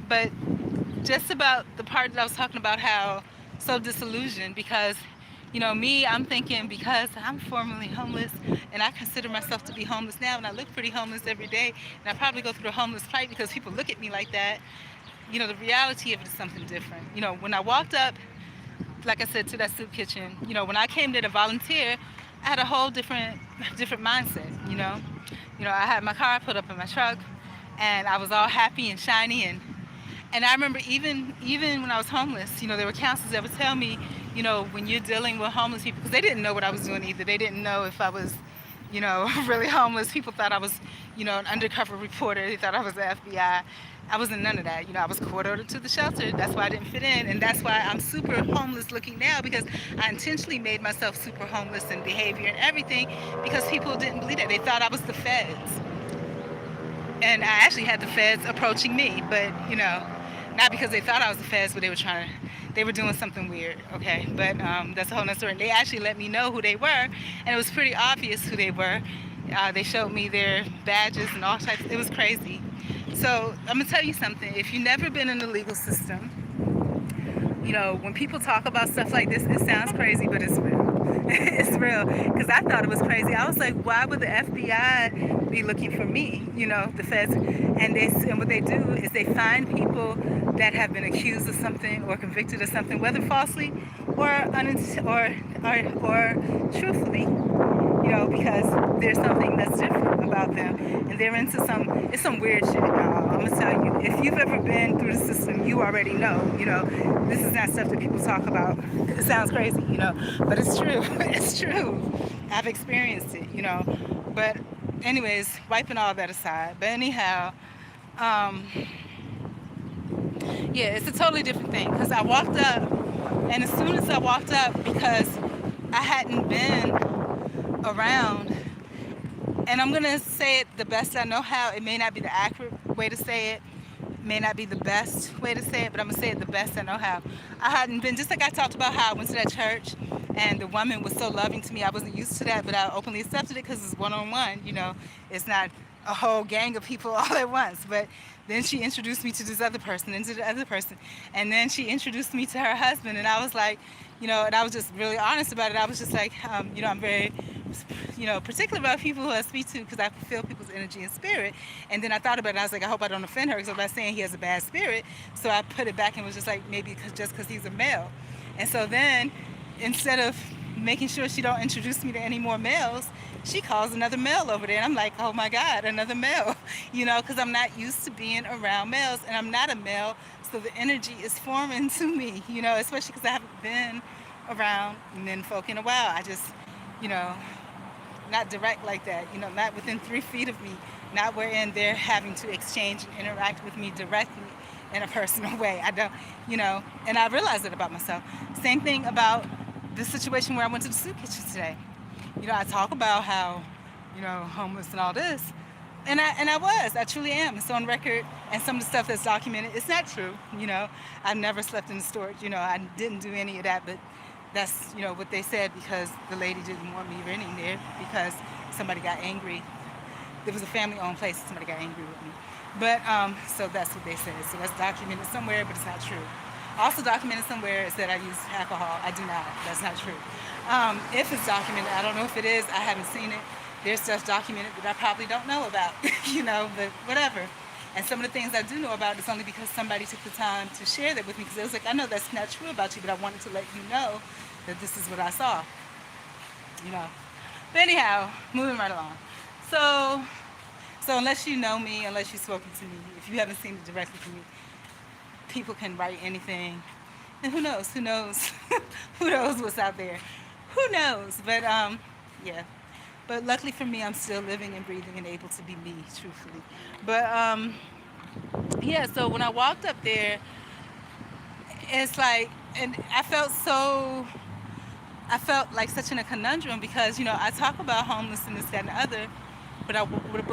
But just about the part that I was talking about, how so disillusioned because, me, I'm thinking because I'm formerly homeless and I consider myself to be homeless now, and I look pretty homeless every day, and I probably go through the homeless fight because people look at me like that. The reality of it is something different. When I walked up, like I said, to that soup kitchen, when I came there to volunteer, I had a whole different mindset, I had my car put up in my truck, and I was all happy and shiny, and I remember even when I was homeless, there were counselors that would tell me, when you're dealing with homeless people, because they didn't know what I was doing either. They didn't know if I was, really homeless. People thought I was, an undercover reporter. They thought I was the FBI. I wasn't none of that. I was court ordered to the shelter. That's why I didn't fit in. And that's why I'm super homeless looking now, because I intentionally made myself super homeless in behavior and everything because people didn't believe that. They thought I was the feds. And I actually had the feds approaching me, but, not because they thought I was the feds, but they were doing something weird, okay? But that's a whole nother story. They actually let me know who they were, and it was pretty obvious who they were. They showed me their badges and all types. It was crazy. So I'm gonna tell you something. If you've never been in the legal system, when people talk about stuff like this, it sounds crazy, but it's real. It's real. Because I thought it was crazy. I was like, why would the FBI be looking for me? The feds. And what they do is they find people that have been accused of something or convicted of something, whether falsely or truthfully. Because there's something that's different about them, and they're into it's some weird shit, y'all. I'm gonna tell you, if you've ever been through the system, you already know, this is not stuff that people talk about. It sounds crazy, but it's true. It's true. I've experienced it, but anyways, wiping all that aside, but anyhow, yeah, it's a totally different thing, because I walked up, and as soon as I walked up, because I hadn't been around, and I'm gonna say it the best I know how. It may not be the accurate way to say it, may not be the best way to say it, but I'm gonna say it the best I know how. I hadn't been, just like I talked about how I went to that church and the woman was so loving to me. I wasn't used to that, but I openly accepted it because it's one-on-one. It's not a whole gang of people all at once. But then she introduced me to this other person and to the other person, and then she introduced me to her husband, and I was like, and I was just really honest about it. I was just like, I'm very, particular about people who I speak to, because I feel people's energy and spirit. And then I thought about it, and I was like, I hope I don't offend her, because I'm not saying he has a bad spirit. So I put it back and was just like, maybe just because he's a male. And so then, instead of making sure she don't introduce me to any more males, she calls another male over there, and I'm like, oh my God, another male, because I'm not used to being around males, and I'm not a male, so the energy is foreign to me, especially because I haven't been around men folk in a while. I just, not direct like that, not within 3 feet of me, not wherein they're having to exchange and interact with me directly in a personal way. I don't, and I realized that about myself. Same thing about the situation where I went to the soup kitchen today. I talk about how, homeless and all this, and I truly am. It's on record, and some of the stuff that's documented, it's not true. I never slept in the storage. I didn't do any of that, but that's, what they said, because the lady didn't want me renting there because somebody got angry. There was a family-owned place, and somebody got angry with me. But, so that's what they said. So that's documented somewhere, but it's not true. Also documented somewhere is that I use alcohol. I do not. That's not true. If it's documented, I don't know if it is. I haven't seen it. There's stuff documented that I probably don't know about, but whatever. And some of the things I do know about is only because somebody took the time to share that with me, because it was like, I know that's not true about you, but I wanted to let you know that this is what I saw, you know. But anyhow, moving right along. So, so unless you know me, unless you've spoken to me, if you haven't seen it directly from me, people can write anything. And who knows? Who knows? Who knows what's out there? Who knows? But yeah. But luckily for me, I'm still living and breathing and able to be me, truthfully. But yeah. So when I walked up there, it's like, and I felt like such in a conundrum because I talk about homelessness, that, and the other, but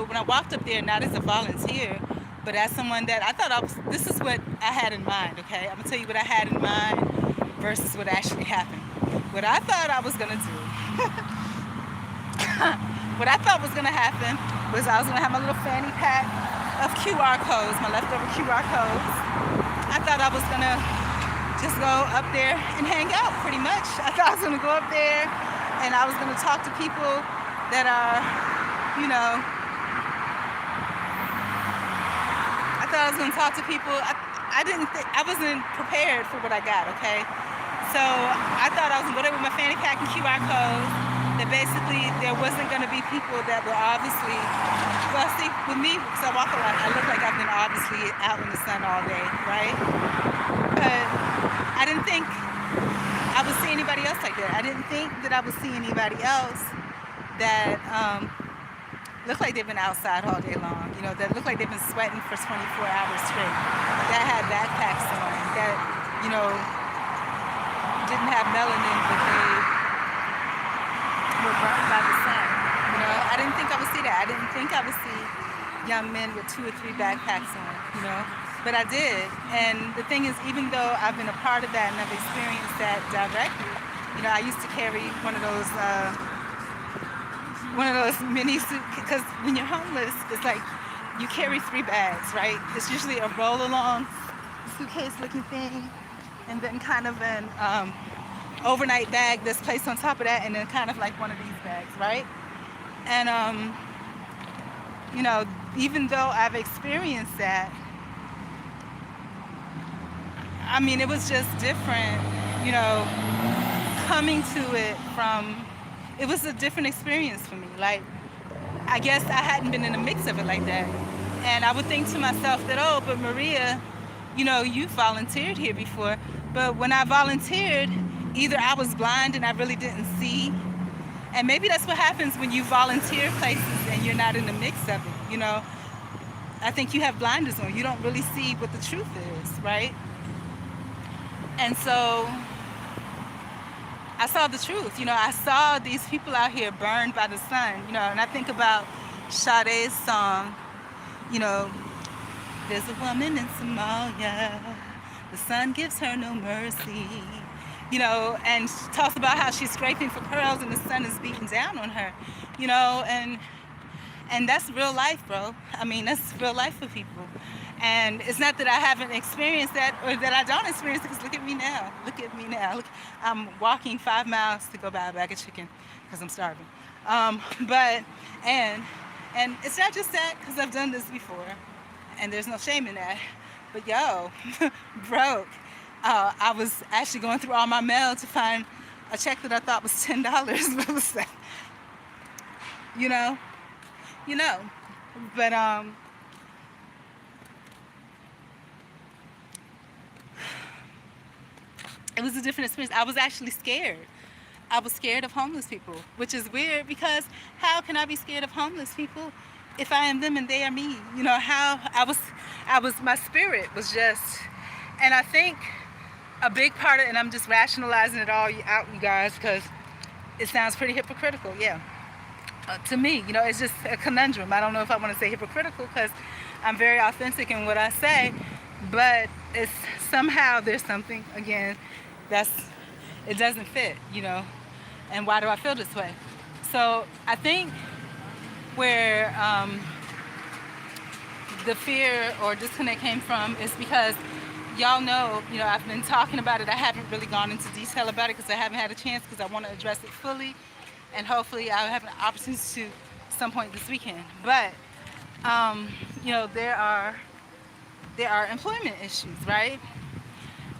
when I walked up there, not as a volunteer, but as someone that I thought this is what I had in mind. Okay, I'm gonna tell you what I had in mind versus what actually happened. What I thought I was gonna do, what I thought was gonna happen was I was gonna have my little fanny pack of QR codes, my leftover QR codes. I thought I was gonna just go up there and hang out, pretty much. I thought I was gonna go up there and I was gonna talk to people that are, I thought I was gonna talk to people. I wasn't prepared for what I got, okay? So I thought I was gonna go there with my fanny pack and QR codes, that basically there wasn't gonna be people that were obviously, well, see, with me, because I walk a lot, I look like I've been obviously out in the sun all day, right? But I didn't think I would see anybody else like that. I didn't think that I would see anybody else that look like they've been outside all day long, that look like they've been sweating for 24 hours straight, that had backpacks on, that, didn't have melanin, but they were burnt by the sun. I didn't think I would see that. I didn't think I would see young men with 2 or 3 backpacks on, but I did. And the thing is, even though I've been a part of that and I've experienced that directly, I used to carry one of those mini suit, because when you're homeless, it's like you carry 3 bags, right? It's usually a roll-along suitcase looking thing, and then kind of an overnight bag that's placed on top of that, and then kind of like one of these bags, right? And even though I've experienced that, I mean, it was just different, coming to it from, it was a different experience for me. Like, I guess I hadn't been in the mix of it like that. And I would think to myself that, oh, but Maria, you volunteered here before. But when I volunteered, either I was blind and I really didn't see, and maybe that's what happens when you volunteer places and you're not in the mix of it, I think you have blinders on. You don't really see what the truth is, right? And so I saw the truth. I saw these people out here burned by the sun, and I think about Sade's song, there's a woman in Somalia, the sun gives her no mercy, and she talks about how she's scraping for pearls and the sun is beating down on her, and that's real life, bro. I mean, that's real life for people. And it's not that I haven't experienced that or that I don't experience it, because look at me now. Look at me now. Look, I'm walking 5 miles to go buy a bag of chicken because I'm starving. And it's not just that, because I've done this before, and there's no shame in that. But yo, broke. I was actually going through all my mail to find a check that I thought was $10, but it was like, but it was a different experience. I was actually scared. I was scared of homeless people, which is weird, because how can I be scared of homeless people if I am them and they are me? How my spirit was just, and I think a big part of it, and I'm just rationalizing it all out, you guys, because it sounds pretty hypocritical, yeah. To me, it's just a conundrum. I don't know if I want to say hypocritical, because I'm very authentic in what I say, but it's somehow there's something, again, it doesn't fit, and why do I feel this way? So I think where the fear or disconnect came from is because y'all know, I've been talking about it. I haven't really gone into detail about it because I haven't had a chance, because I want to address it fully, and hopefully I'll have an opportunity to some point this weekend. But you know, there are employment issues, right?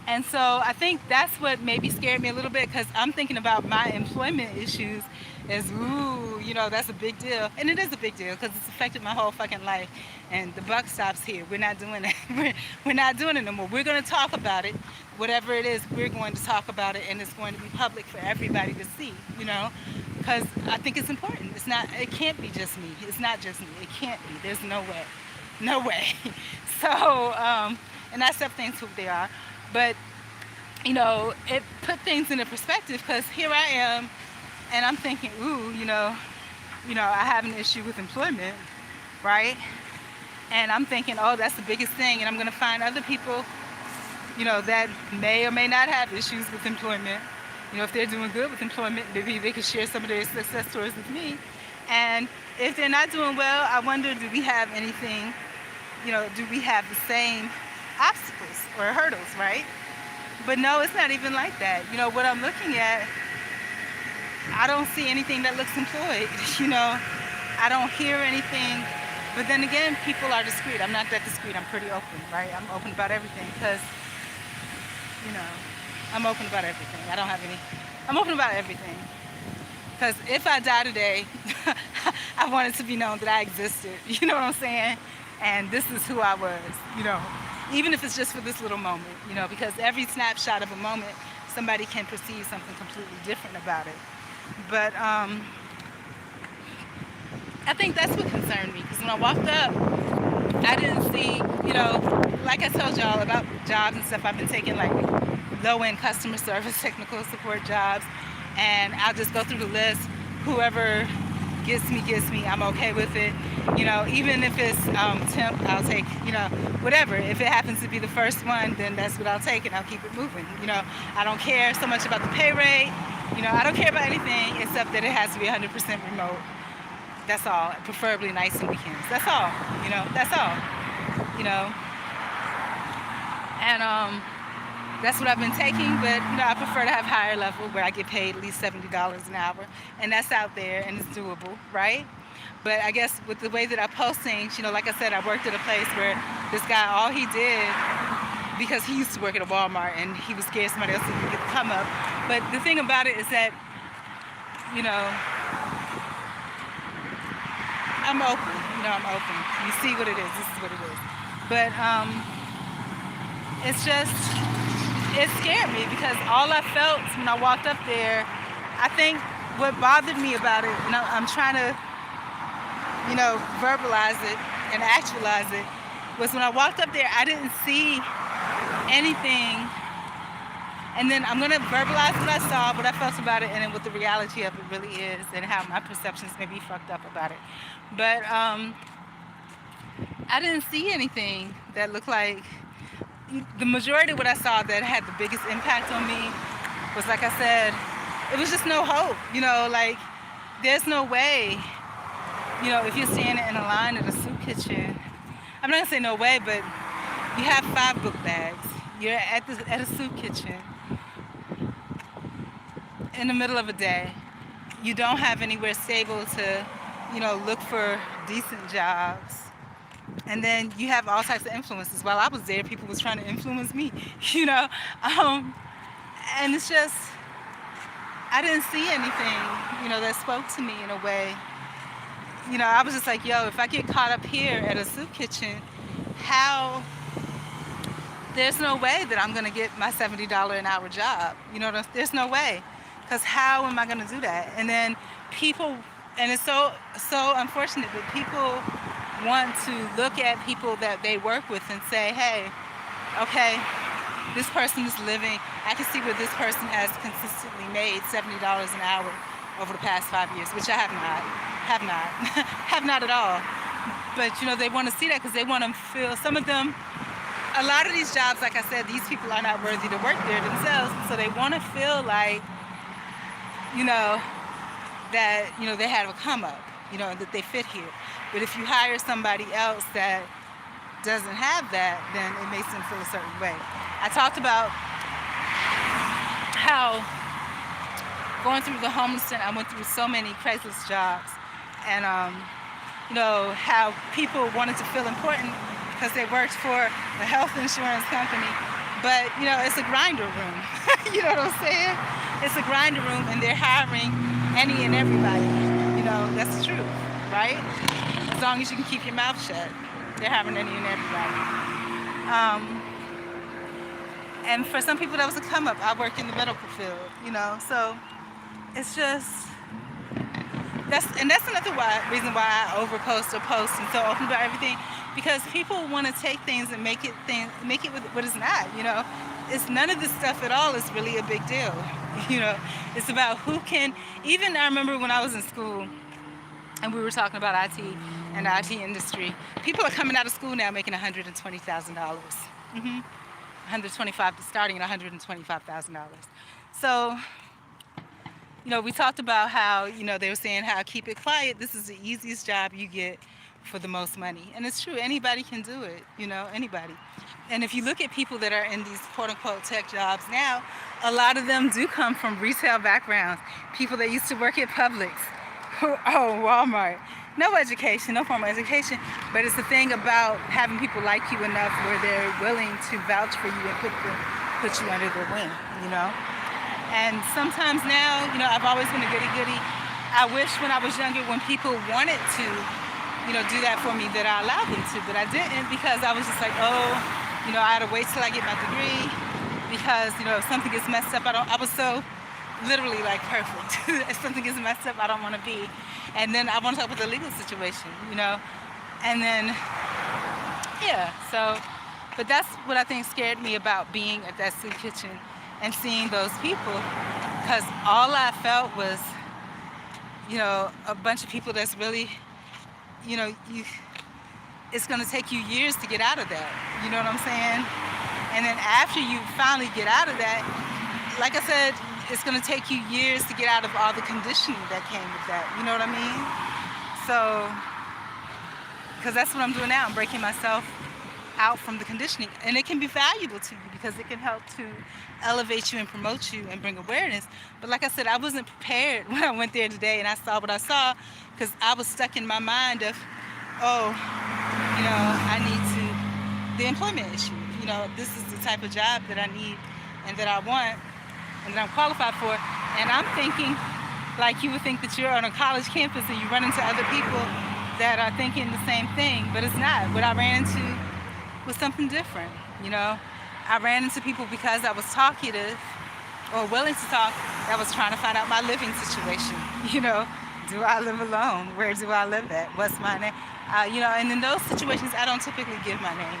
And so I think that's what maybe scared me a little bit, because I'm thinking about my employment issues as, ooh, you know, that's a big deal. And it is a big deal because it's affected my whole fucking life. And the buck stops here. We're not doing it. We're not doing it no more. We're going to talk about it. Whatever it is, we're going to talk about it, and it's going to be public for everybody to see, you know, because I think it's important. It can't be just me. It's not just me. It can't be. There's no way. No way. So, and I accept things who they are. But, you know, it put things into perspective, because here I am, and I'm thinking, ooh, you know, I have an issue with employment, right? And I'm thinking, oh, that's the biggest thing, and I'm going to find other people, you know, that may or may not have issues with employment. You know, if they're doing good with employment, maybe they could share some of their success stories with me. And if they're not doing well, I wonder, do we have anything, you know, do we have the same obstacles or hurdles, right? But no, it's not even like that. You know, what I'm looking at, I don't see anything that looks employed. You know, I don't hear anything. But then again, people are discreet. I'm not that discreet. I'm pretty open, right? I'm open about everything because, you know, I'm open about everything. I'm open about everything. Because if I die today, I want it to be known that I existed. You know what I'm saying? And this is who I was, you know, even if it's just for this little moment, you know, because every snapshot of a moment, somebody can perceive something completely different about it. But I think that's what concerned me, because when I walked up, I didn't see, you know, like I told y'all about jobs and stuff, I've been taking like low-end customer service, technical support jobs, and I'll just go through the list. Whoever gets me, I'm okay with it. You know, even if it's temp, I'll take, you know, whatever. If it happens to be the first one, then that's what I'll take, and I'll keep it moving. You know, I don't care so much about the pay rate. You know, I don't care about anything except that it has to be 100% remote. That's all. Preferably nights and weekends. That's all. You know, that's all. You know, and that's what I've been taking, but you know, I prefer to have higher level where I get paid at least $70 an hour, and that's out there and it's doable, right? But I guess with the way that I post things, you know, like I said, I worked at a place where this guy, all he did, because he used to work at a Walmart and he was scared somebody else would get the come up. But the thing about it is that, you know, I'm open. You know, I'm open. You see what it is. This is what it is. But it's just, it scared me, because all I felt when I walked up there, I think what bothered me about it, and I'm trying to, you know, verbalize it and actualize it, was when I walked up there, I didn't see anything. And then I'm going to verbalize what I saw, what I felt about it, and then what the reality of it really is, and how my perceptions may be fucked up about it. But I didn't see anything that looked like, the majority of what I saw that had the biggest impact on me was, like I said, it was just no hope. You know, like, there's no way, you know, if you're standing in a line at a soup kitchen, I'm not going to say no way, but you have 5 book bags. You're at a soup kitchen in the middle of a day. You don't have anywhere stable to, you know, look for decent jobs. And then you have all types of influences. While I was there, people was trying to influence me, you know. And it's just, I didn't see anything, you know, that spoke to me in a way. You know, I was just like, yo, if I get caught up here at a soup kitchen, how, there's no way that I'm going to get my $70 an hour job. You know, there's no way. Because how am I going to do that? And then people, and it's so unfortunate that people want to look at people that they work with and say, hey, okay, this person is living, I can see where this person has consistently made $70 an hour over the past 5 years, which I have not have not at all. But you know, they want to see that because they want to feel, some of them, a lot of these jobs, like I said, these people are not worthy to work there themselves, so they want to feel like, you know, that, you know, they have a come up, you know, that they fit here. But if you hire somebody else that doesn't have that, then it makes them feel a certain way. I talked about how going through the homeless center, I went through so many Craigslist jobs, and how people wanted to feel important because they worked for a health insurance company. But it's a grinder room. You know what I'm saying? It's a grinder room, and they're hiring any and everybody. That's the truth, right? As long as you can keep your mouth shut, they're hiring any and everybody. And for some people, that was a come up. I work in the medical field, so it's just that's another reason why I overpost or post and so open about everything, because people want to take things and make it what it's not. It's none of this stuff at all is really a big deal. It's about who can. Even I remember when I was in school and we were talking about IT and the IT industry. People are coming out of school now making $120,000. Starting at $125,000. So, we talked about how, they were saying how keep it quiet. This is the easiest job you get for the most money. And it's true. Anybody can do it, anybody. And if you look at people that are in these quote-unquote tech jobs now, a lot of them do come from retail backgrounds. People that used to work at Publix, Walmart. No education, no formal education, but it's the thing about having people like you enough where they're willing to vouch for you and put you under their wing, And sometimes now, I've always been a goody-goody. I wish when I was younger, when people wanted to, do that for me, that I allowed them to, but I didn't, because I was just like, I had to wait till I get my degree, because, if something gets messed up, I was so literally like perfect. If something gets messed up, I don't want to be. And then I want to talk about the legal situation, and then, but that's what I think scared me about being at that soup kitchen and seeing those people, because all I felt was, a bunch of people that's really, it's going to take you years to get out of that, you know what I'm saying? And then after you finally get out of that, like I said, it's going to take you years to get out of all the conditioning that came with that, you know what I mean? So, because that's what I'm doing now, I'm breaking myself out from the conditioning, and it can be valuable to you because it can help to elevate you and promote you and bring awareness. But like I said, I wasn't prepared when I went there today and I saw what I saw, because I was stuck in my mind of, I need the employment issue. This is the type of job that I need and that I want and that I'm qualified for. And I'm thinking, like you would think that you're on a college campus and you run into other people that are thinking the same thing, but it's not. What I ran into was something different, I ran into people because I was talkative or willing to talk, that was trying to find out my living situation. Do I live alone? Where do I live at? What's my name? And in those situations, I don't typically give my name,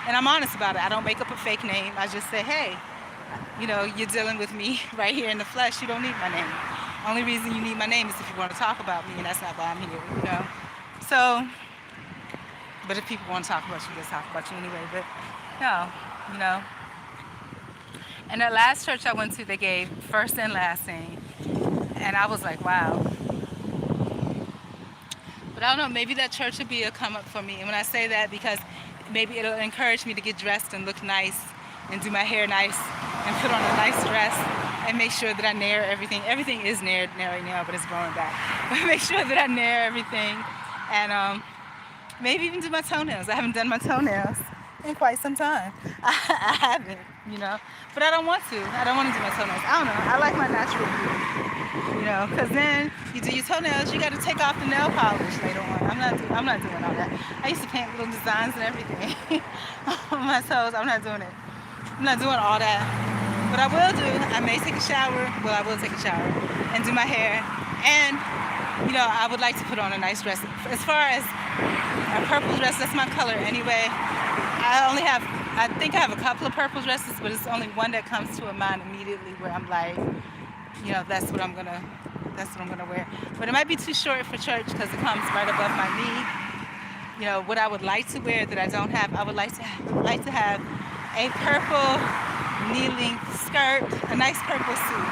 and I'm honest about it. I don't make up a fake name. I just say, hey, you're dealing with me right here in the flesh. You don't need my name. Only reason you need my name is if you want to talk about me, and that's not why I'm here, So, but if people want to talk about you, they'll talk about you anyway. But no, And that last church I went to, they gave first and last name, and I was like, wow. But I don't know, maybe that church would be a come up for me. And when I say that, because maybe it'll encourage me to get dressed and look nice and do my hair nice and put on a nice dress and make sure that I nair everything. Everything is nair right now, but it's growing back. But make sure that I nair everything, and maybe even do my toenails. I haven't done my toenails in quite some time. I haven't, but I don't want to. I don't want to do my toenails. I don't know. I like my natural beauty, because then you do your toenails, you got to take off the nail polish later on. I'm not doing all that. I used to paint little designs and everything on my toes. I'm not doing it. I'm not doing all that. What I will do, I may take a shower. Well, I will take a shower and do my hair. And, I would like to put on a nice dress. As far as a purple dress, that's my color anyway. I think I have a couple of purple dresses, but it's only one that comes to mind immediately where I'm like, that's what I'm gonna wear. But it might be too short for church because it comes right above my knee. What I would like to wear that I don't have, I would like to have a purple knee-length skirt, a nice purple suit,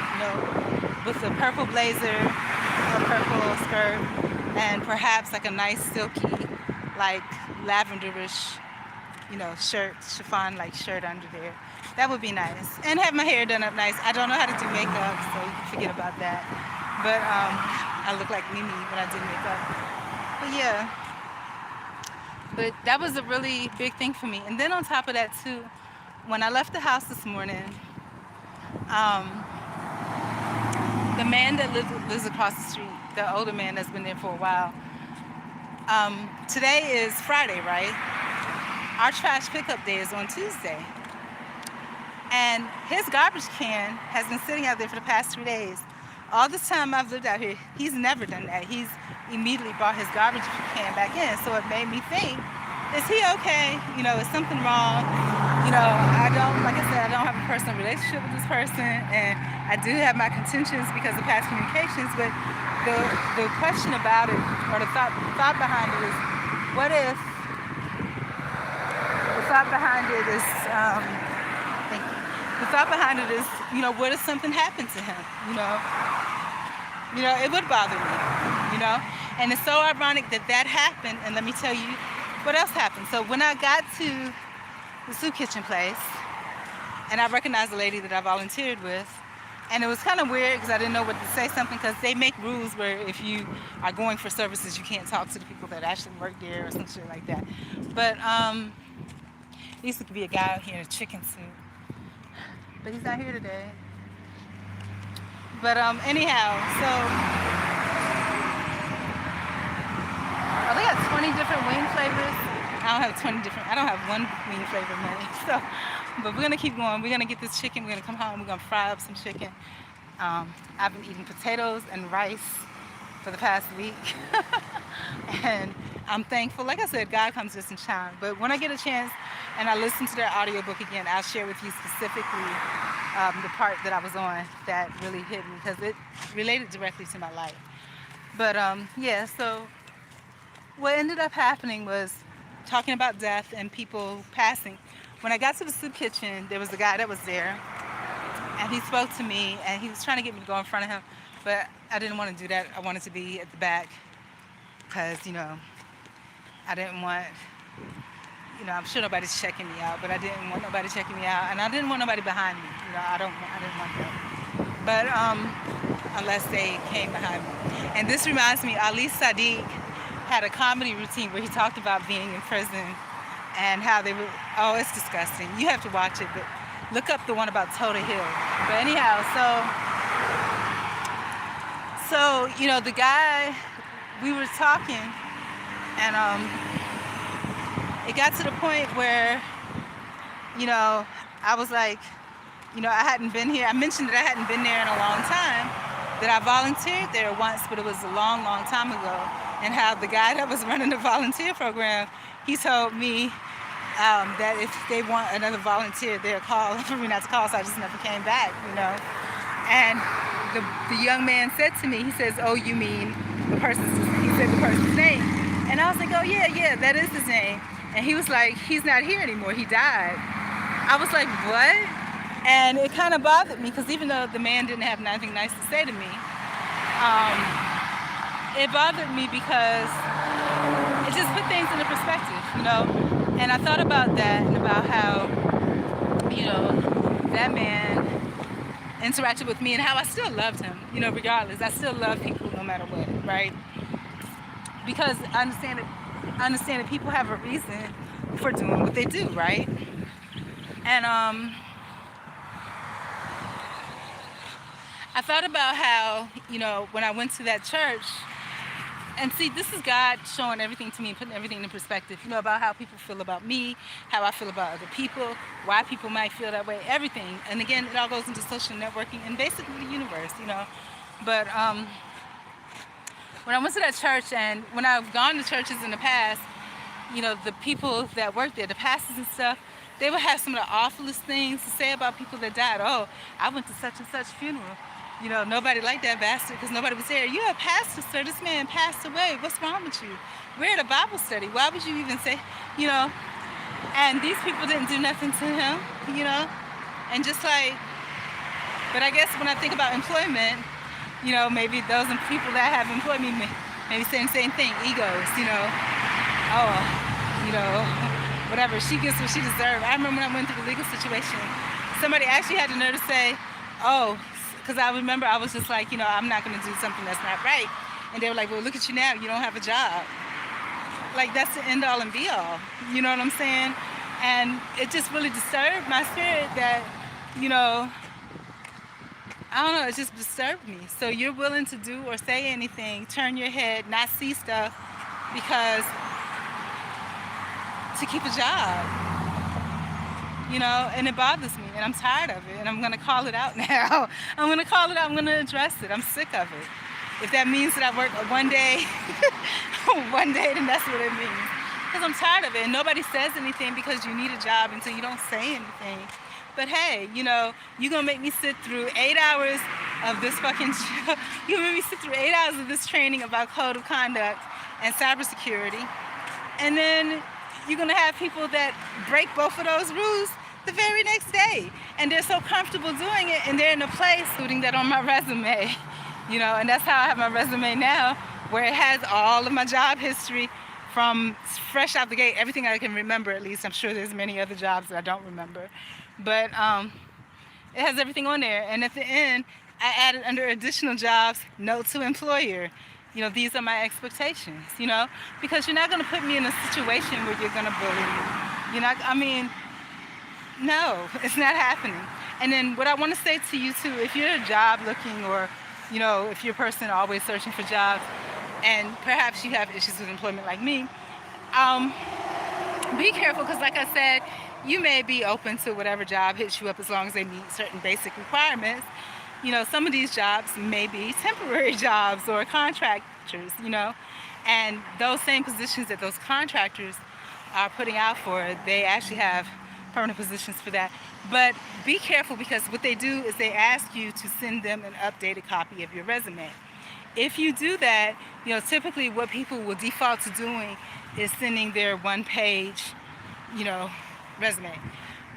with a purple blazer, a purple skirt, and perhaps like a nice silky, like lavenderish, shirt, chiffon like shirt under there. That would be nice. And have my hair done up nice. I don't know how to do makeup, so you can forget about that. But I look like Mimi when I do makeup. But yeah, but that was a really big thing for me. And then on top of that too, when I left the house this morning, um, the man that lives across the street, the older man that's been there for a while, today is Friday, right? Our trash pickup day is on Tuesday. And his garbage can has been sitting out there for the past 3 days. All this time I've lived out here, he's never done that. He's immediately brought his garbage can back in. So it made me think, is he okay? You know, is something wrong? You know, like I said, I don't have a personal relationship with this person, and I do have my contentions because of past communications, but the question about it, or the thought behind it is, what if, the thought behind it is, thank you. The thought behind it is, you know, what if something happened to him? You know, it would bother me, you know? And it's so ironic that that happened, and let me tell you what else happened. So when I got to the soup kitchen place, and I recognized the lady that I volunteered with, and it was kind of weird because I didn't know what to say something, because they make rules where if you are going for services, you can't talk to the people that actually work there or some shit like that. But there used to be a guy out here in a chicken suit, but he's not here today. But anyhow, so they got 20 different wing flavors. I don't have one wing flavor money. So, but we're gonna keep going. We're gonna get this chicken. We're gonna come home. We're gonna fry up some chicken. I've been eating potatoes and rice for the past week, and I'm thankful. Like I said, God comes just in time. But when I get a chance and I listen to their audiobook again, I'll share with you specifically the part that I was on that really hit me, because it related directly to my life. But yeah, so what ended up happening was talking about death and people passing. When I got to the soup kitchen, there was a guy that was there, and he spoke to me, and he was trying to get me to go in front of him, but I didn't want to do that. I wanted to be at the back because, you know, I didn't want, you know, I'm sure nobody's checking me out, but I didn't want nobody checking me out, and I didn't want nobody behind me. You know, I didn't want that. But unless they came behind me. And this reminds me, Ali Sadiq had a comedy routine where he talked about being in prison and how they were, oh, it's disgusting. You have to watch it, but look up the one about Tota Hill. But anyhow, so you know, the guy, we were talking, and it got to the point where, you know, I was like, you know, I hadn't been here. I mentioned that I hadn't been there in a long time, that I volunteered there once, but it was a long, long time ago. And how the guy that was running the volunteer program, he told me that if they want another volunteer, they'll call for me not to call, so I just never came back, you know. And the young man said to me, he says, oh, you mean the person's, he said the person's name. And I was like, oh, yeah, that is his name. And he was like, he's not here anymore, he died. I was like, what? And it kind of bothered me, because even though the man didn't have nothing nice to say to me, it bothered me because it just put things into perspective, you know. And I thought about that and about how, you know, that man interacted with me and how I still loved him, you know, regardless. I still love people no matter what, right? Because I understand that people have a reason for doing what they do, right? And I thought about how, you know, when I went to that church, and see, this is God showing everything to me and putting everything in perspective, you know, about how people feel about me, how I feel about other people, why people might feel that way, everything. And again, it all goes into social networking and basically the universe, you know. But when I went to that church, and when I've gone to churches in the past, you know, the people that work there, the pastors and stuff, they would have some of the awfulest things to say about people that died. Oh, I went to such and such funeral. You know, nobody liked that bastard because nobody was there. You're a pastor, sir. This man passed away. What's wrong with you? We're at a Bible study. Why would you even say, you know? And these people didn't do nothing to him, you know? And just like, but I guess when I think about employment, you know, maybe those people that have employed me maybe saying the same thing, egos, you know? Oh, you know, whatever. She gets what she deserves. I remember when I went through the legal situation, somebody actually had the nerve to say, oh, because I remember I was just like, you know, I'm not going to do something that's not right. And they were like, well, look at you now, you don't have a job. Like, that's the end all and be all. You know what I'm saying? And it just really disturbed my spirit that, you know, I don't know, it just disturbed me. So you're willing to do or say anything, turn your head, not see stuff because to keep a job, you know, and it bothers me and I'm tired of it and I'm gonna call it out now. I'm gonna call it out, I'm gonna address it. I'm sick of it. If that means that I work one day, one day, then that's what it means. Because I'm tired of it and nobody says anything because you need a job until you don't say anything. But hey, you know, you're gonna make me sit through 8 hours of this fucking, you're gonna make me sit through 8 hours of this training about code of conduct and cybersecurity. And then you're gonna have people that break both of those rules the very next day. And they're so comfortable doing it and they're in a place putting that on my resume. You know, and that's how I have my resume now, where it has all of my job history from fresh out the gate, everything I can remember at least. I'm sure there's many other jobs that I don't remember. But it has everything on there. And at the end, I added under additional jobs, note to employer. You know, these are my expectations, you know, because you're not going to put me in a situation where you're going to bully me. You're not, I mean, no, it's not happening. And then what I want to say to you too, if you're job looking or, you know, if you're a person always searching for jobs and perhaps you have issues with employment like me, be careful because like I said, you may be open to whatever job hits you up as long as they meet certain basic requirements. You know, some of these jobs may be temporary jobs or contractors, you know, and those same positions that those contractors are putting out for, they actually have permanent positions for that. But be careful because what they do is they ask you to send them an updated copy of your resume. If you do that, you know, typically what people will default to doing is sending their one-page, you know, resume.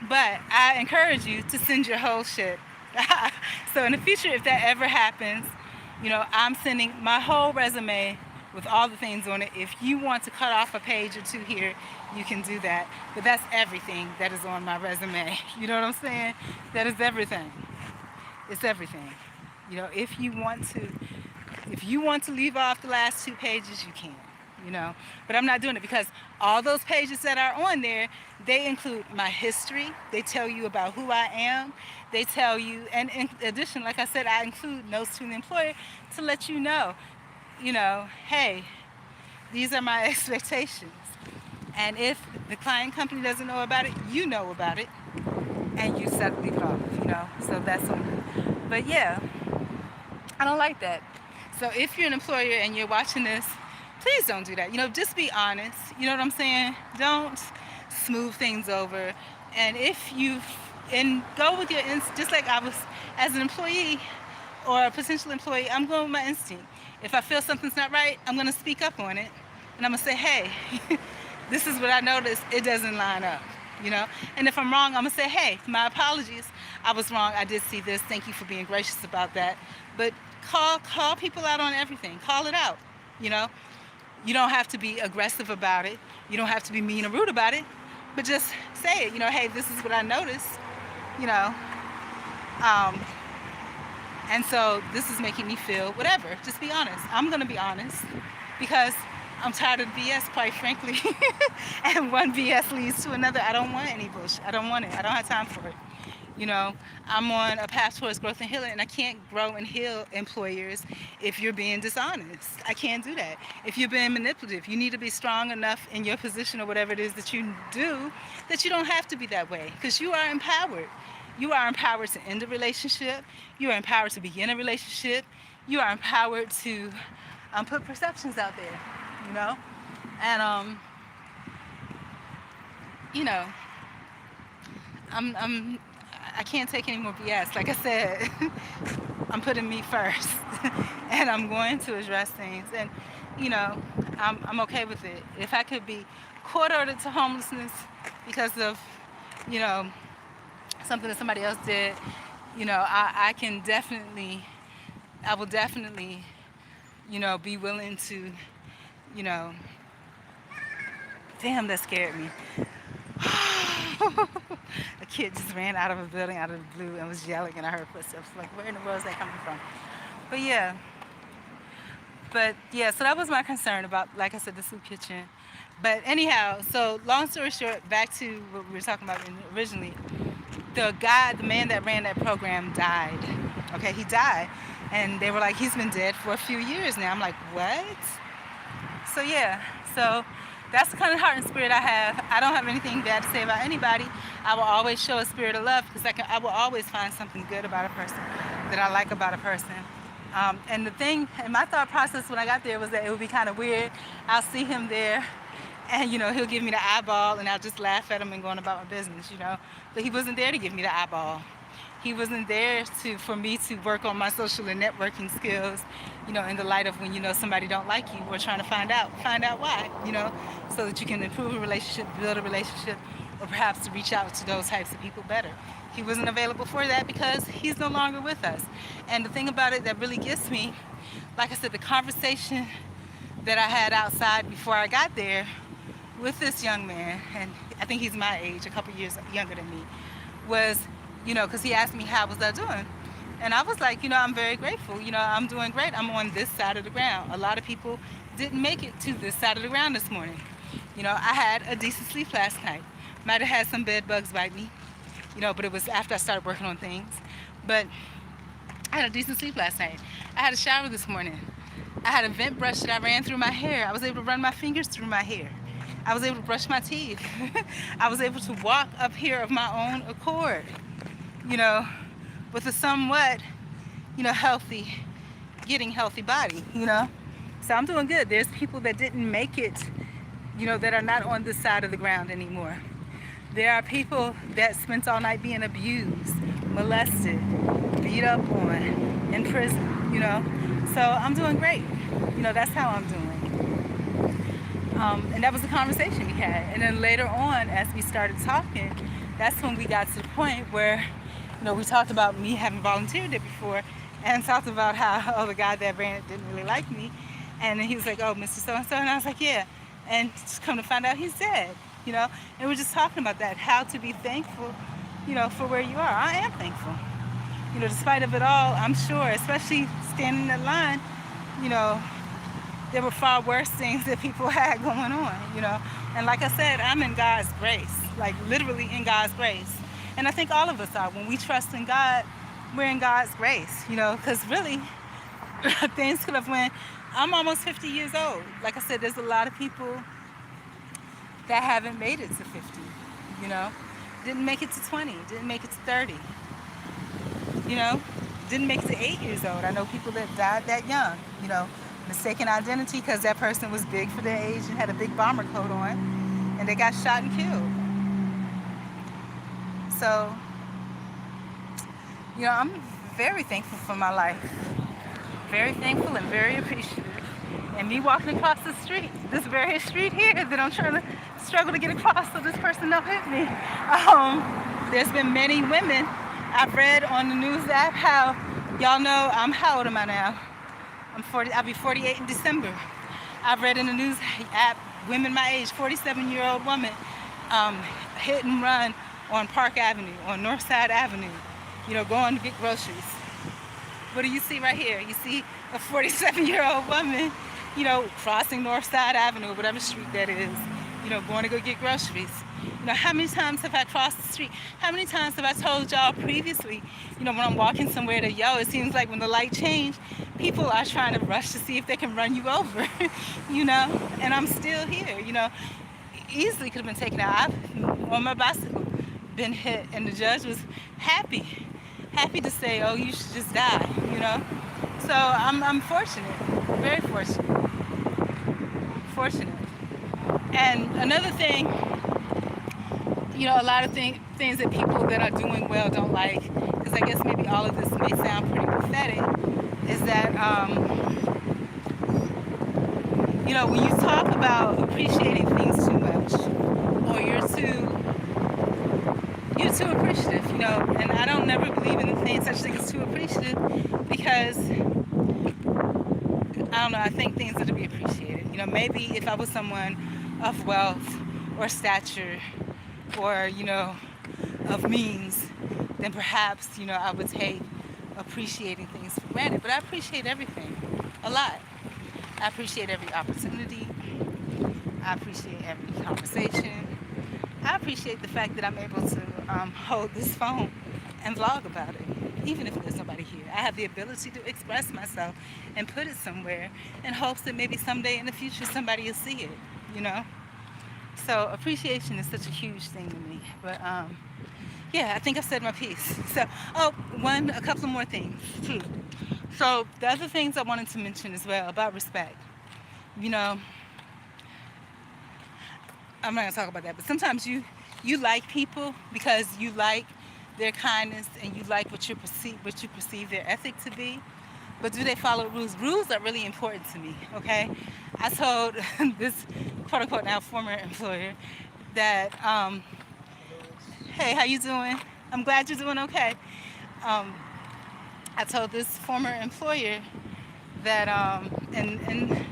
But I encourage you to send your whole shit. So in the future, if that ever happens, you know, I'm sending my whole resume with all the things on it. If you want to cut off a page or two here, you can do that. But that's everything that is on my resume. You know what I'm saying? That is everything. It's everything. You know, if you want to leave off the last 2 pages, you can, you know. But I'm not doing it because all those pages that are on there, they include my history. They tell you about who I am. They tell you, and in addition, like I said, I include notes to the employer to let you know, hey, these are my expectations. And if the client company doesn't know about it, you know about it, and you set leave it off, you know. So that's on me. But yeah, I don't like that. So if you're an employer and you're watching this, please don't do that. You know, just be honest. You know what I'm saying? Don't smooth things over. And go with your instinct, just like I was as an employee or a potential employee, I'm going with my instinct. If I feel something's not right, I'm going to speak up on it. And I'm going to say, hey, this is what I noticed. It doesn't line up, you know? And if I'm wrong, I'm going to say, hey, my apologies. I was wrong. I did see this. Thank you for being gracious about that. But call people out on everything. Call it out, you know? You don't have to be aggressive about it. You don't have to be mean or rude about it. But just say it, you know, hey, this is what I noticed, you know? And so this is making me feel whatever. Just be honest. I'm going to be honest because I'm tired of BS, quite frankly. And one BS leads to another. I don't want any bullshit. I don't want it. I don't have time for it. You know, I'm on a path towards growth and healing, and I can't grow and heal employers if you're being dishonest. I can't do that. If you're being manipulative, you need to be strong enough in your position or whatever it is that you do that you don't have to be that way because you are empowered. You are empowered to end a relationship. You are empowered to begin a relationship. You are empowered to put perceptions out there, you know? And, you know, I can't take any more BS. Like I said, I'm putting me first. And I'm going to address things. And, you know, I'm okay with it. If I could be court-ordered to homelessness because of, you know, something that somebody else did, you know, I will definitely, you know, be willing to, you know, damn, that scared me. A kid just ran out of a building out of the blue and was yelling and I heard footsteps. Like, where in the world is that coming from? But yeah, But yeah, so that was my concern about, like I said, the soup kitchen. But anyhow, so long story short, back to what we were talking about originally. The man that ran that program died. Okay, he died. And they were like, he's been dead for a few years now. I'm like, what? So yeah, so that's the kind of heart and spirit I have. I don't have anything bad to say about anybody. I will always show a spirit of love because I will always find something good about a person that I like about a person. And the thing, and my thought process when I got there was that it would be kind of weird. I'll see him there and, he'll give me the eyeball and I'll just laugh at him and go on about my business. But he wasn't there to give me the eyeball. He wasn't there for me to work on my social and networking skills, in the light of when somebody don't like you or trying to find out why, so that you can improve a relationship, build a relationship, or perhaps to reach out to those types of people better. He wasn't available for that because he's no longer with us. And the thing about it that really gets me, like I said, the conversation that I had outside before I got there with this young man, and I think he's my age, a couple years younger than me, was, because he asked me how was I doing. And I was like, I'm very grateful. I'm doing great. I'm on this side of the ground. A lot of people didn't make it to this side of the ground this morning. I had a decent sleep last night. Might have had some bed bugs bite me, but it was after I started working on things. But I had a decent sleep last night. I had a shower this morning. I had a vent brush that I ran through my hair. I was able to run my fingers through my hair. I was able to brush my teeth. I was able to walk up here of my own accord, with a somewhat, getting healthy body, So I'm doing good. There's people that didn't make it, that are not on this side of the ground anymore. There are people that spent all night being abused, molested, beat up on, in prison, So I'm doing great. That's how I'm doing. And that was the conversation we had. And then later on, as we started talking, that's when we got to the point where, we talked about me having volunteered there before and talked about how, the guy that ran it didn't really like me. And then he was like, oh, Mr. So-and-so. And I was like, yeah. And just come to find out he's dead, And we're just talking about that, how to be thankful, for where you are. I am thankful. Despite of it all, I'm sure, especially standing in that line, there were far worse things that people had going on, And like I said, I'm in God's grace, like literally in God's grace. And I think all of us are. When we trust in God, we're in God's grace, because really things could have went. I'm almost 50 years old. Like I said, there's a lot of people that haven't made it to 50, Didn't make it to 20, didn't make it to 30, Didn't make it to 8 years old. I know people that died that young, mistaken identity because that person was big for their age and had a big bomber coat on, and they got shot and killed. So, I'm very thankful for my life. Very thankful and very appreciative. And me walking across the street, this very street here that I'm trying to struggle to get across so this person don't hit me. There's been many women. I've read on the news app how, y'all know, how old am I now? I'm 40, I'll be 48 in December. I've read in the news app, women my age, 47-year-old woman, hit and run on Park Avenue, on Northside Avenue, going to get groceries. What do you see right here? You see a 47-year-old woman, crossing Northside Avenue, whatever street that is, going to go get groceries. How many times have I crossed the street? How many times have I told y'all previously, when I'm walking somewhere that, it seems like when the light changed, people are trying to rush to see if they can run you over, and I'm still here, Easily could have been taken out. I've, on my bicycle, been hit, and the judge was happy to say, oh, you should just die, So I'm fortunate, very fortunate. And another thing, a lot of things that people that are doing well don't like, because I guess maybe all of this may sound pretty pathetic, is that, when you talk about appreciating things too much, or you're too appreciative, and I don't never believe in such thing as too appreciative, because, I don't know, I think things are to be appreciated. Maybe if I was someone of wealth or stature or, of means, then perhaps, I would take appreciating things for granted. But I appreciate everything a lot. I appreciate every opportunity. I appreciate every conversation. I appreciate the fact that I'm able to hold this phone and vlog about it, even if there's nobody here. I have the ability to express myself and put it somewhere in hopes that maybe someday in the future somebody will see it, you know? So appreciation is such a huge thing to me. But yeah, I think I've said my piece. So, a couple of more things too. So the other things I wanted to mention as well about respect. You know, I'm not gonna talk about that, but sometimes you like people because you like their kindness and you like what you perceive their ethic to be. But do they follow rules? Rules are really important to me. Okay, I told this quote unquote now former employer that hey, how you doing? I'm glad you're doing okay. Um, I told this former employer that and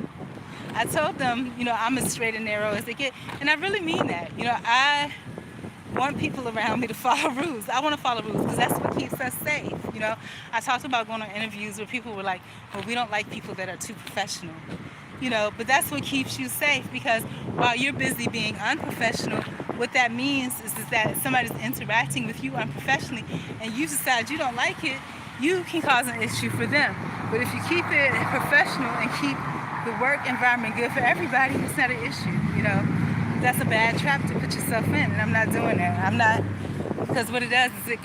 I told them, you know, I'm as straight and narrow as they get, and I really mean that. You know, I want people around me to follow rules. I want to follow rules because that's what keeps us safe. You know, I talked about going on interviews where people were like, well, we don't like people that are too professional. You know, but that's what keeps you safe because while you're busy being unprofessional, what that means is that somebody's interacting with you unprofessionally and you decide you don't like it, you can cause an issue for them. But if you keep it professional and keep the work environment good for everybody, it's not an issue, you know. That's a bad trap to put yourself in, and I'm not doing that. I'm not, because what it does is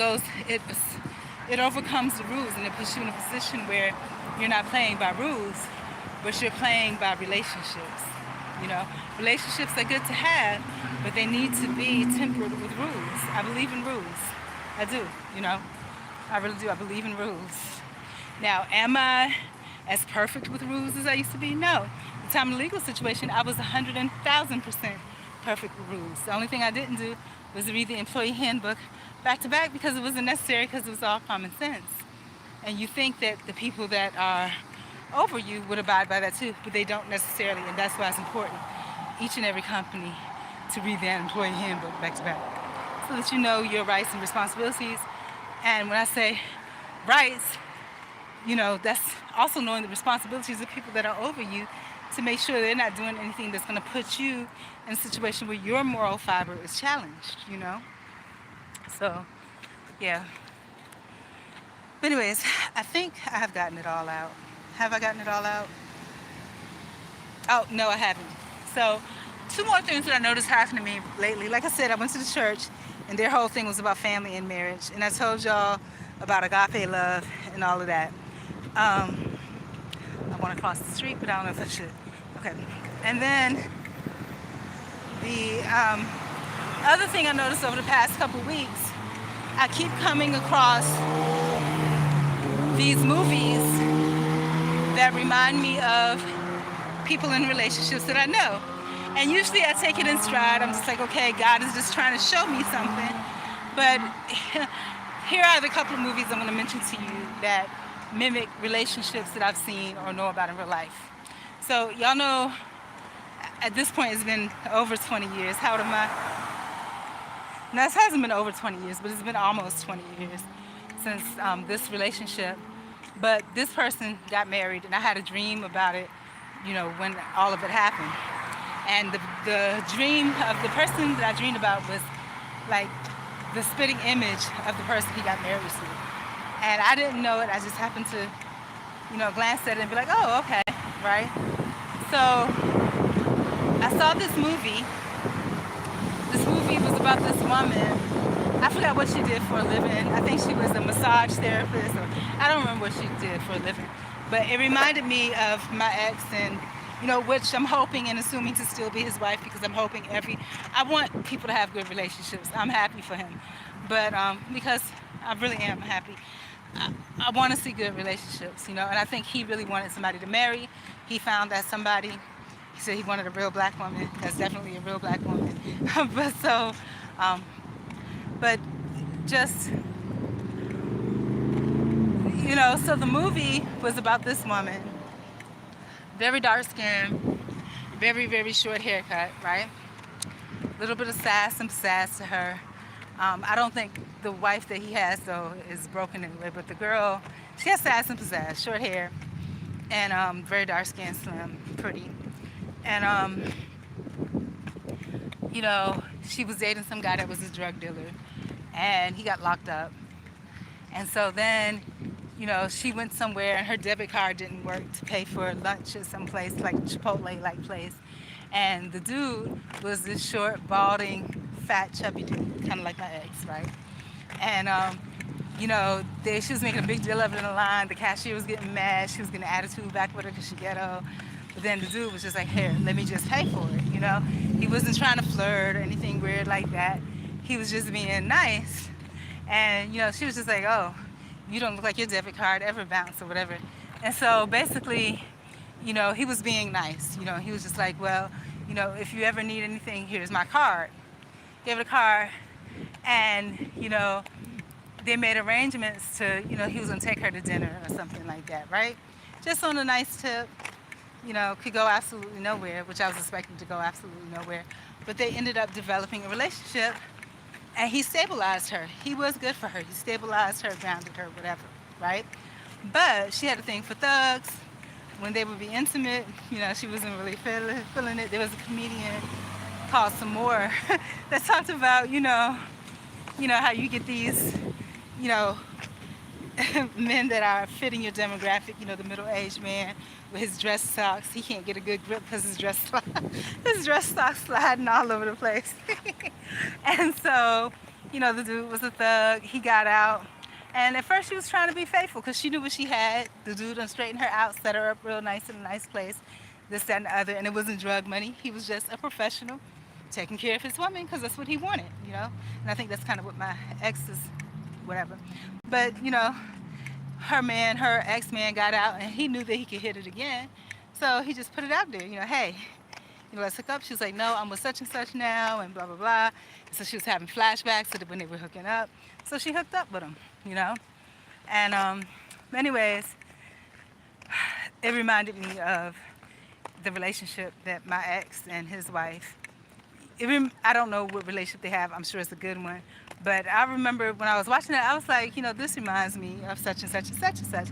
it overcomes the rules and it puts you in a position where you're not playing by rules, but you're playing by relationships. You know, relationships are good to have, but they need to be tempered with rules. I believe in rules. I do, you know. I really do. I believe in rules. Now, am I as perfect with rules as I used to be? No. At the time of the legal situation, I was 100,000% perfect with rules. The only thing I didn't do was read the employee handbook back to back because it wasn't necessary because it was all common sense. And you think that the people that are over you would abide by that too, but they don't necessarily, and that's why it's important, each and every company, to read their employee handbook back to back so that you know your rights and responsibilities. And when I say rights, you know, that's also knowing the responsibilities of people that are over you to make sure they're not doing anything that's going to put you in a situation where your moral fiber is challenged, you know? So, yeah. But anyways, I think I have gotten it all out. Have I gotten it all out? Oh, no, I haven't. So, two more things that I noticed happen to me lately. Like I said, I went to the church, and their whole thing was about family and marriage. And I told y'all about agape love and all of that. I want to cross the street, but I don't know if I should. Okay. And then the other thing I noticed over the past couple weeks, I keep coming across these movies that remind me of people in relationships that I know. And usually I take it in stride. I'm just like, okay, God is just trying to show me something. But here are the couple of movies I'm going to mention to you that mimic relationships that I've seen or know about in real life. So y'all know at this point it's been over 20 years. How old am I? No, it hasn't been over 20 years, but it's been almost 20 years since this relationship. But this person got married, and I had a dream about it, you know, when all of it happened. And the dream of the person that I dreamed about was like the spitting image of the person he got married to. And I didn't know it. I just happened to, you know, glance at it and be like, oh, okay, right? So I saw this movie. This movie was about this woman. I forgot what she did for a living. I think she was a massage therapist, or I don't remember what she did for a living. But it reminded me of my ex, and you know, which I'm hoping and assuming to still be his wife, because I'm hoping I want people to have good relationships. I'm happy for him, but because I really am happy. I want to see good relationships, you know, and I think he really wanted somebody to marry. He found that somebody. He said he wanted a real black woman. That's definitely a real black woman. But so, but just, you know, so the movie was about this woman, very dark skin, very, very short haircut, right? A little bit of sass and pizzazz to her. I don't think the wife that he has, though, is broken anyway, but the girl, she has sass and pizzazz, short hair. and very dark skinned, slim, pretty. And she was dating some guy that was a drug dealer, and he got locked up. And so then, she went somewhere and her debit card didn't work to pay for lunch at some place like Chipotle-like place. And the dude was this short, balding, fat, chubby dude, kind of like my ex, right? And she was making a big deal of it in the line. The cashier was getting mad. She was getting an attitude back with her because she ghetto. But then the dude was just like, here, let me just pay for it. He wasn't trying to flirt or anything weird like that. He was just being nice. And, she was just like, oh, you don't look like your debit card ever bounced or whatever. And so basically, he was being nice. He was just like, well, if you ever need anything, here's my card. Gave it a card. And, they made arrangements to, he was going to take her to dinner or something like that, right? Just on a nice tip, could go absolutely nowhere, which I was expecting to go absolutely nowhere. But they ended up developing a relationship, and he stabilized her. He was good for her. He stabilized her, grounded her, whatever, right? But she had a thing for thugs. When they would be intimate, she wasn't really feeling it. There was a comedian called Some More that talked about, how you get these, men that are fitting your demographic, the middle-aged man with his dress socks. He can't get a good grip because his dress socks sliding all over the place. And so, the dude was a thug. He got out. And at first she was trying to be faithful because she knew what she had. The dude done straightened her out, set her up real nice in a nice place, this, that, and the other. And it wasn't drug money. He was just a professional taking care of his woman because that's what he wanted, And I think that's kind of what my ex is, whatever. But, her ex-man got out and he knew that he could hit it again. So he just put it out there, hey, let's hook up. She was like, no, I'm with such and such now and blah, blah, blah. And so she was having flashbacks to when they were hooking up. So she hooked up with him, And anyways, it reminded me of the relationship that my ex and his wife, I don't know what relationship they have. I'm sure it's a good one. But I remember when I was watching it, I was like, this reminds me of such and such and such and such.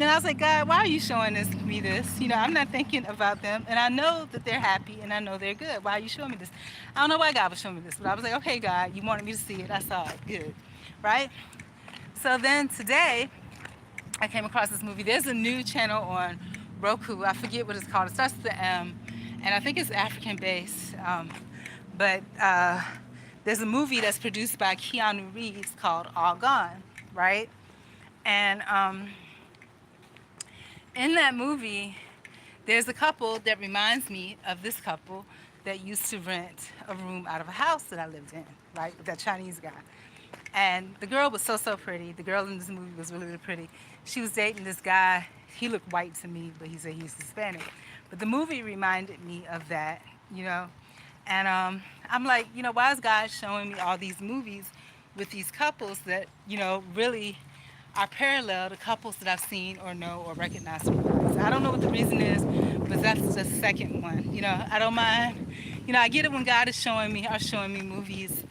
And I was like, God, why are you showing me this? I'm not thinking about them. And I know that they're happy and I know they're good. Why are you showing me this? I don't know why God was showing me this. But I was like, okay, God, you wanted me to see it. I saw it. Good. Right? So then today, I came across this movie. There's a new channel on Roku. I forget what it's called. It starts with the M. And I think it's African-based. But there's a movie that's produced by Keanu Reeves called All Gone, right? And in that movie, there's a couple that reminds me of this couple that used to rent a room out of a house that I lived in, right? With that Chinese guy. And the girl was so pretty. The girl in this movie was really, really pretty. She was dating this guy. He looked white to me, but he said he was Hispanic. But the movie reminded me of that, And I'm like, why is God showing me all these movies with these couples that, really are parallel to couples that I've seen or know or recognize from movies? I don't know what the reason is, but that's the second one. I don't mind. I get it when God is showing me movies.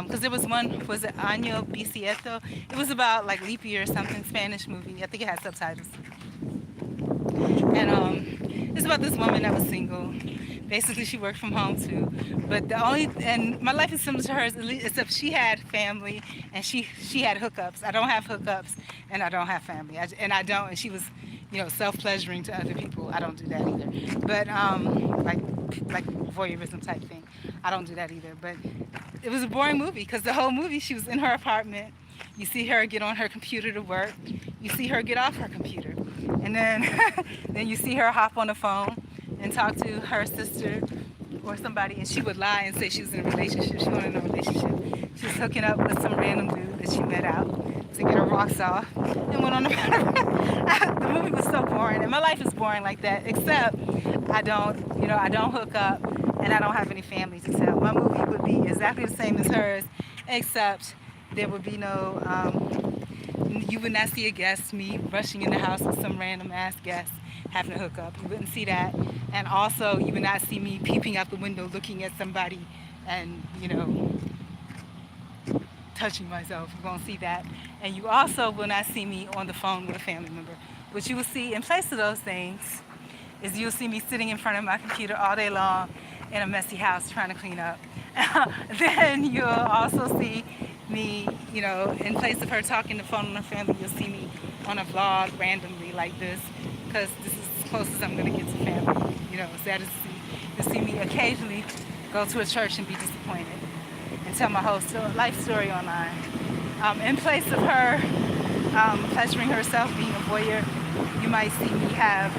Because there was one, was it Año Bisiesto? It was about like leap year or something, Spanish movie. I think it had subtitles. And it's about this woman that was single. Basically, she worked from home too. But and my life is similar to hers, except she had family and she had hookups. I don't have hookups and I don't have family. And she was, self-pleasuring to other people. I don't do that either. But like voyeurism type thing. I don't do that either. But it was a boring movie because the whole movie she was in her apartment. You see her get on her computer to work. You see her get off her computer. And then then you see her hop on the phone and talk to her sister or somebody, and she would lie and say she was in a relationship. She wasn't in a relationship. She was hooking up with some random dude that she met out to get her rocks off and went on the movie was so boring, and my life is boring like that, except I don't hook up and I don't have any family to tell. My movie would be exactly the same as hers, except there would be no, you would not see a guest, me rushing in the house with some random ass guest having to hook up. You wouldn't see that. And also, you would not see me peeping out the window looking at somebody and, touching myself. You won't see that. And you also will not see me on the phone with a family member. What you will see in place of those things is you'll see me sitting in front of my computer all day long in a messy house trying to clean up. Then you'll also see me, in place of her talking to phone on her family, you'll see me on a vlog randomly like this, because this is as close as I'm going to get to family. That is, you'll see me occasionally go to a church and be disappointed and tell my whole life story online. In place of her pleasuring herself being a voyeur, you might see me have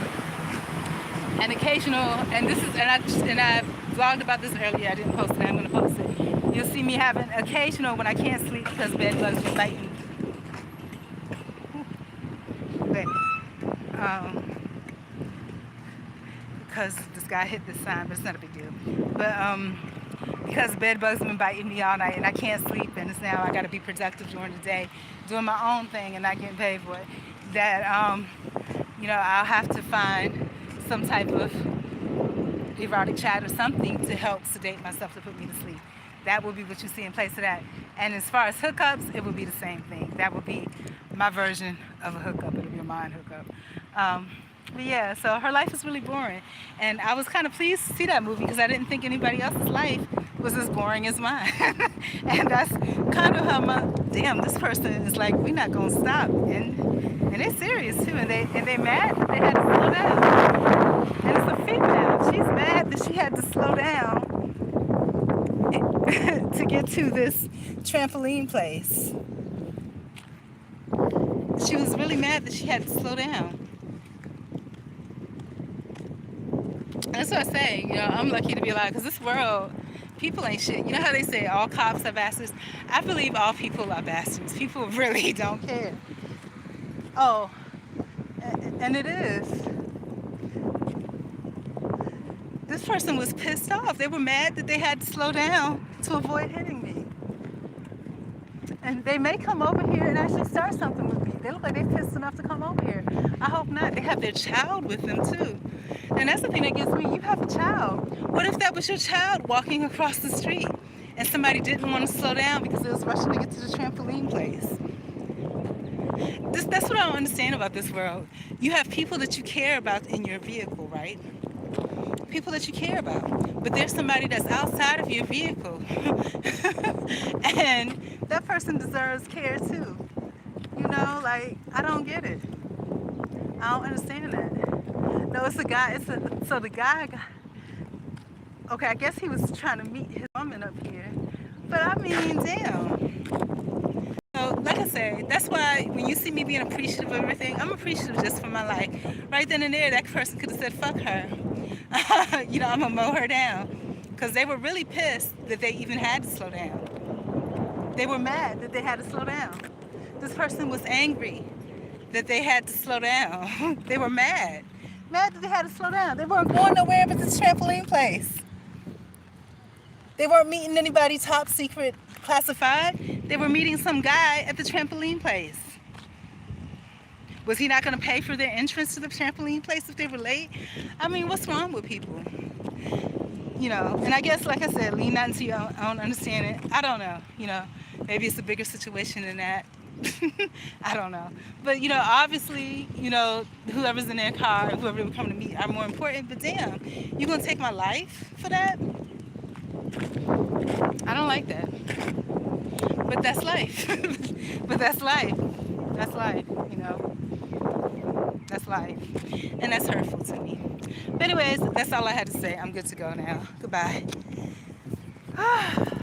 an occasional, and I vlogged about this earlier, I didn't post it, I'm going to post it. You'll see me having occasional when I can't sleep because bed bugs will bite me. Because this guy hit this sign, but it's not a big deal. But because bed bugs have been biting me all night and I can't sleep, and it's now I got to be productive during the day, doing my own thing and not getting paid for it, that I'll have to find some type of erotic chat or something to help sedate myself to put me to sleep. That will be what you see in place of that. And as far as hookups, it will be the same thing. That will be my version of a hookup. It'll be a mind hookup. But yeah, so her life is really boring. And I was kind of pleased to see that movie because I didn't think anybody else's life was as boring as mine. And that's kind of how this person is like, we're not going to stop. And they're serious too. And they mad that they had to slow down. And it's a female. She's mad that she had to slow down to get to this trampoline place. She was really mad that she had to slow down. That's what I say, I'm lucky to be alive because this world, people ain't shit. You know how they say all cops are bastards? I believe all people are bastards. People really don't care. Oh, and it is. This person was pissed off. They were mad that they had to slow down to avoid hitting me. And they may come over here and actually start something with me. They look like they're pissed enough to come over here. I hope not. They have their child with them too. And that's the thing that gets me. You have a child. What if that was your child walking across the street and somebody didn't want to slow down because they was rushing to get to the trampoline place? That's what I don't understand about this world. You have people that you care about in your vehicle, right? People that you care about. But there's somebody that's outside of your vehicle. And that person deserves care too. I don't get it. I don't understand that. No, it's a guy. So the guy. Okay, I guess he was trying to meet his woman up here. But I mean, damn. So, like I said, that's why when you see me being appreciative of everything, I'm appreciative just for my life. Right then and there, that person could have said, "Fuck her." I'm gonna mow her down, because they were really pissed that they even had to slow down. They were mad that they had to slow down. This person was angry that they had to slow down. They were mad that they had to slow down. They weren't going nowhere but this trampoline place. They weren't meeting anybody top secret classified. They were meeting some guy at the trampoline place. Was he not going to pay for their entrance to the trampoline place if they were late? I mean, what's wrong with people? And I guess, like I said, lean not into your own understanding. I don't know, maybe it's a bigger situation than that. I don't know. But, obviously, whoever's in their car, whoever they were coming to meet are more important. But damn, you're going to take my life for that? I don't like that. But that's life. But that's life. That's life, That's life. And that's hurtful to me. But anyways, that's all I had to say. I'm good to go now. Goodbye.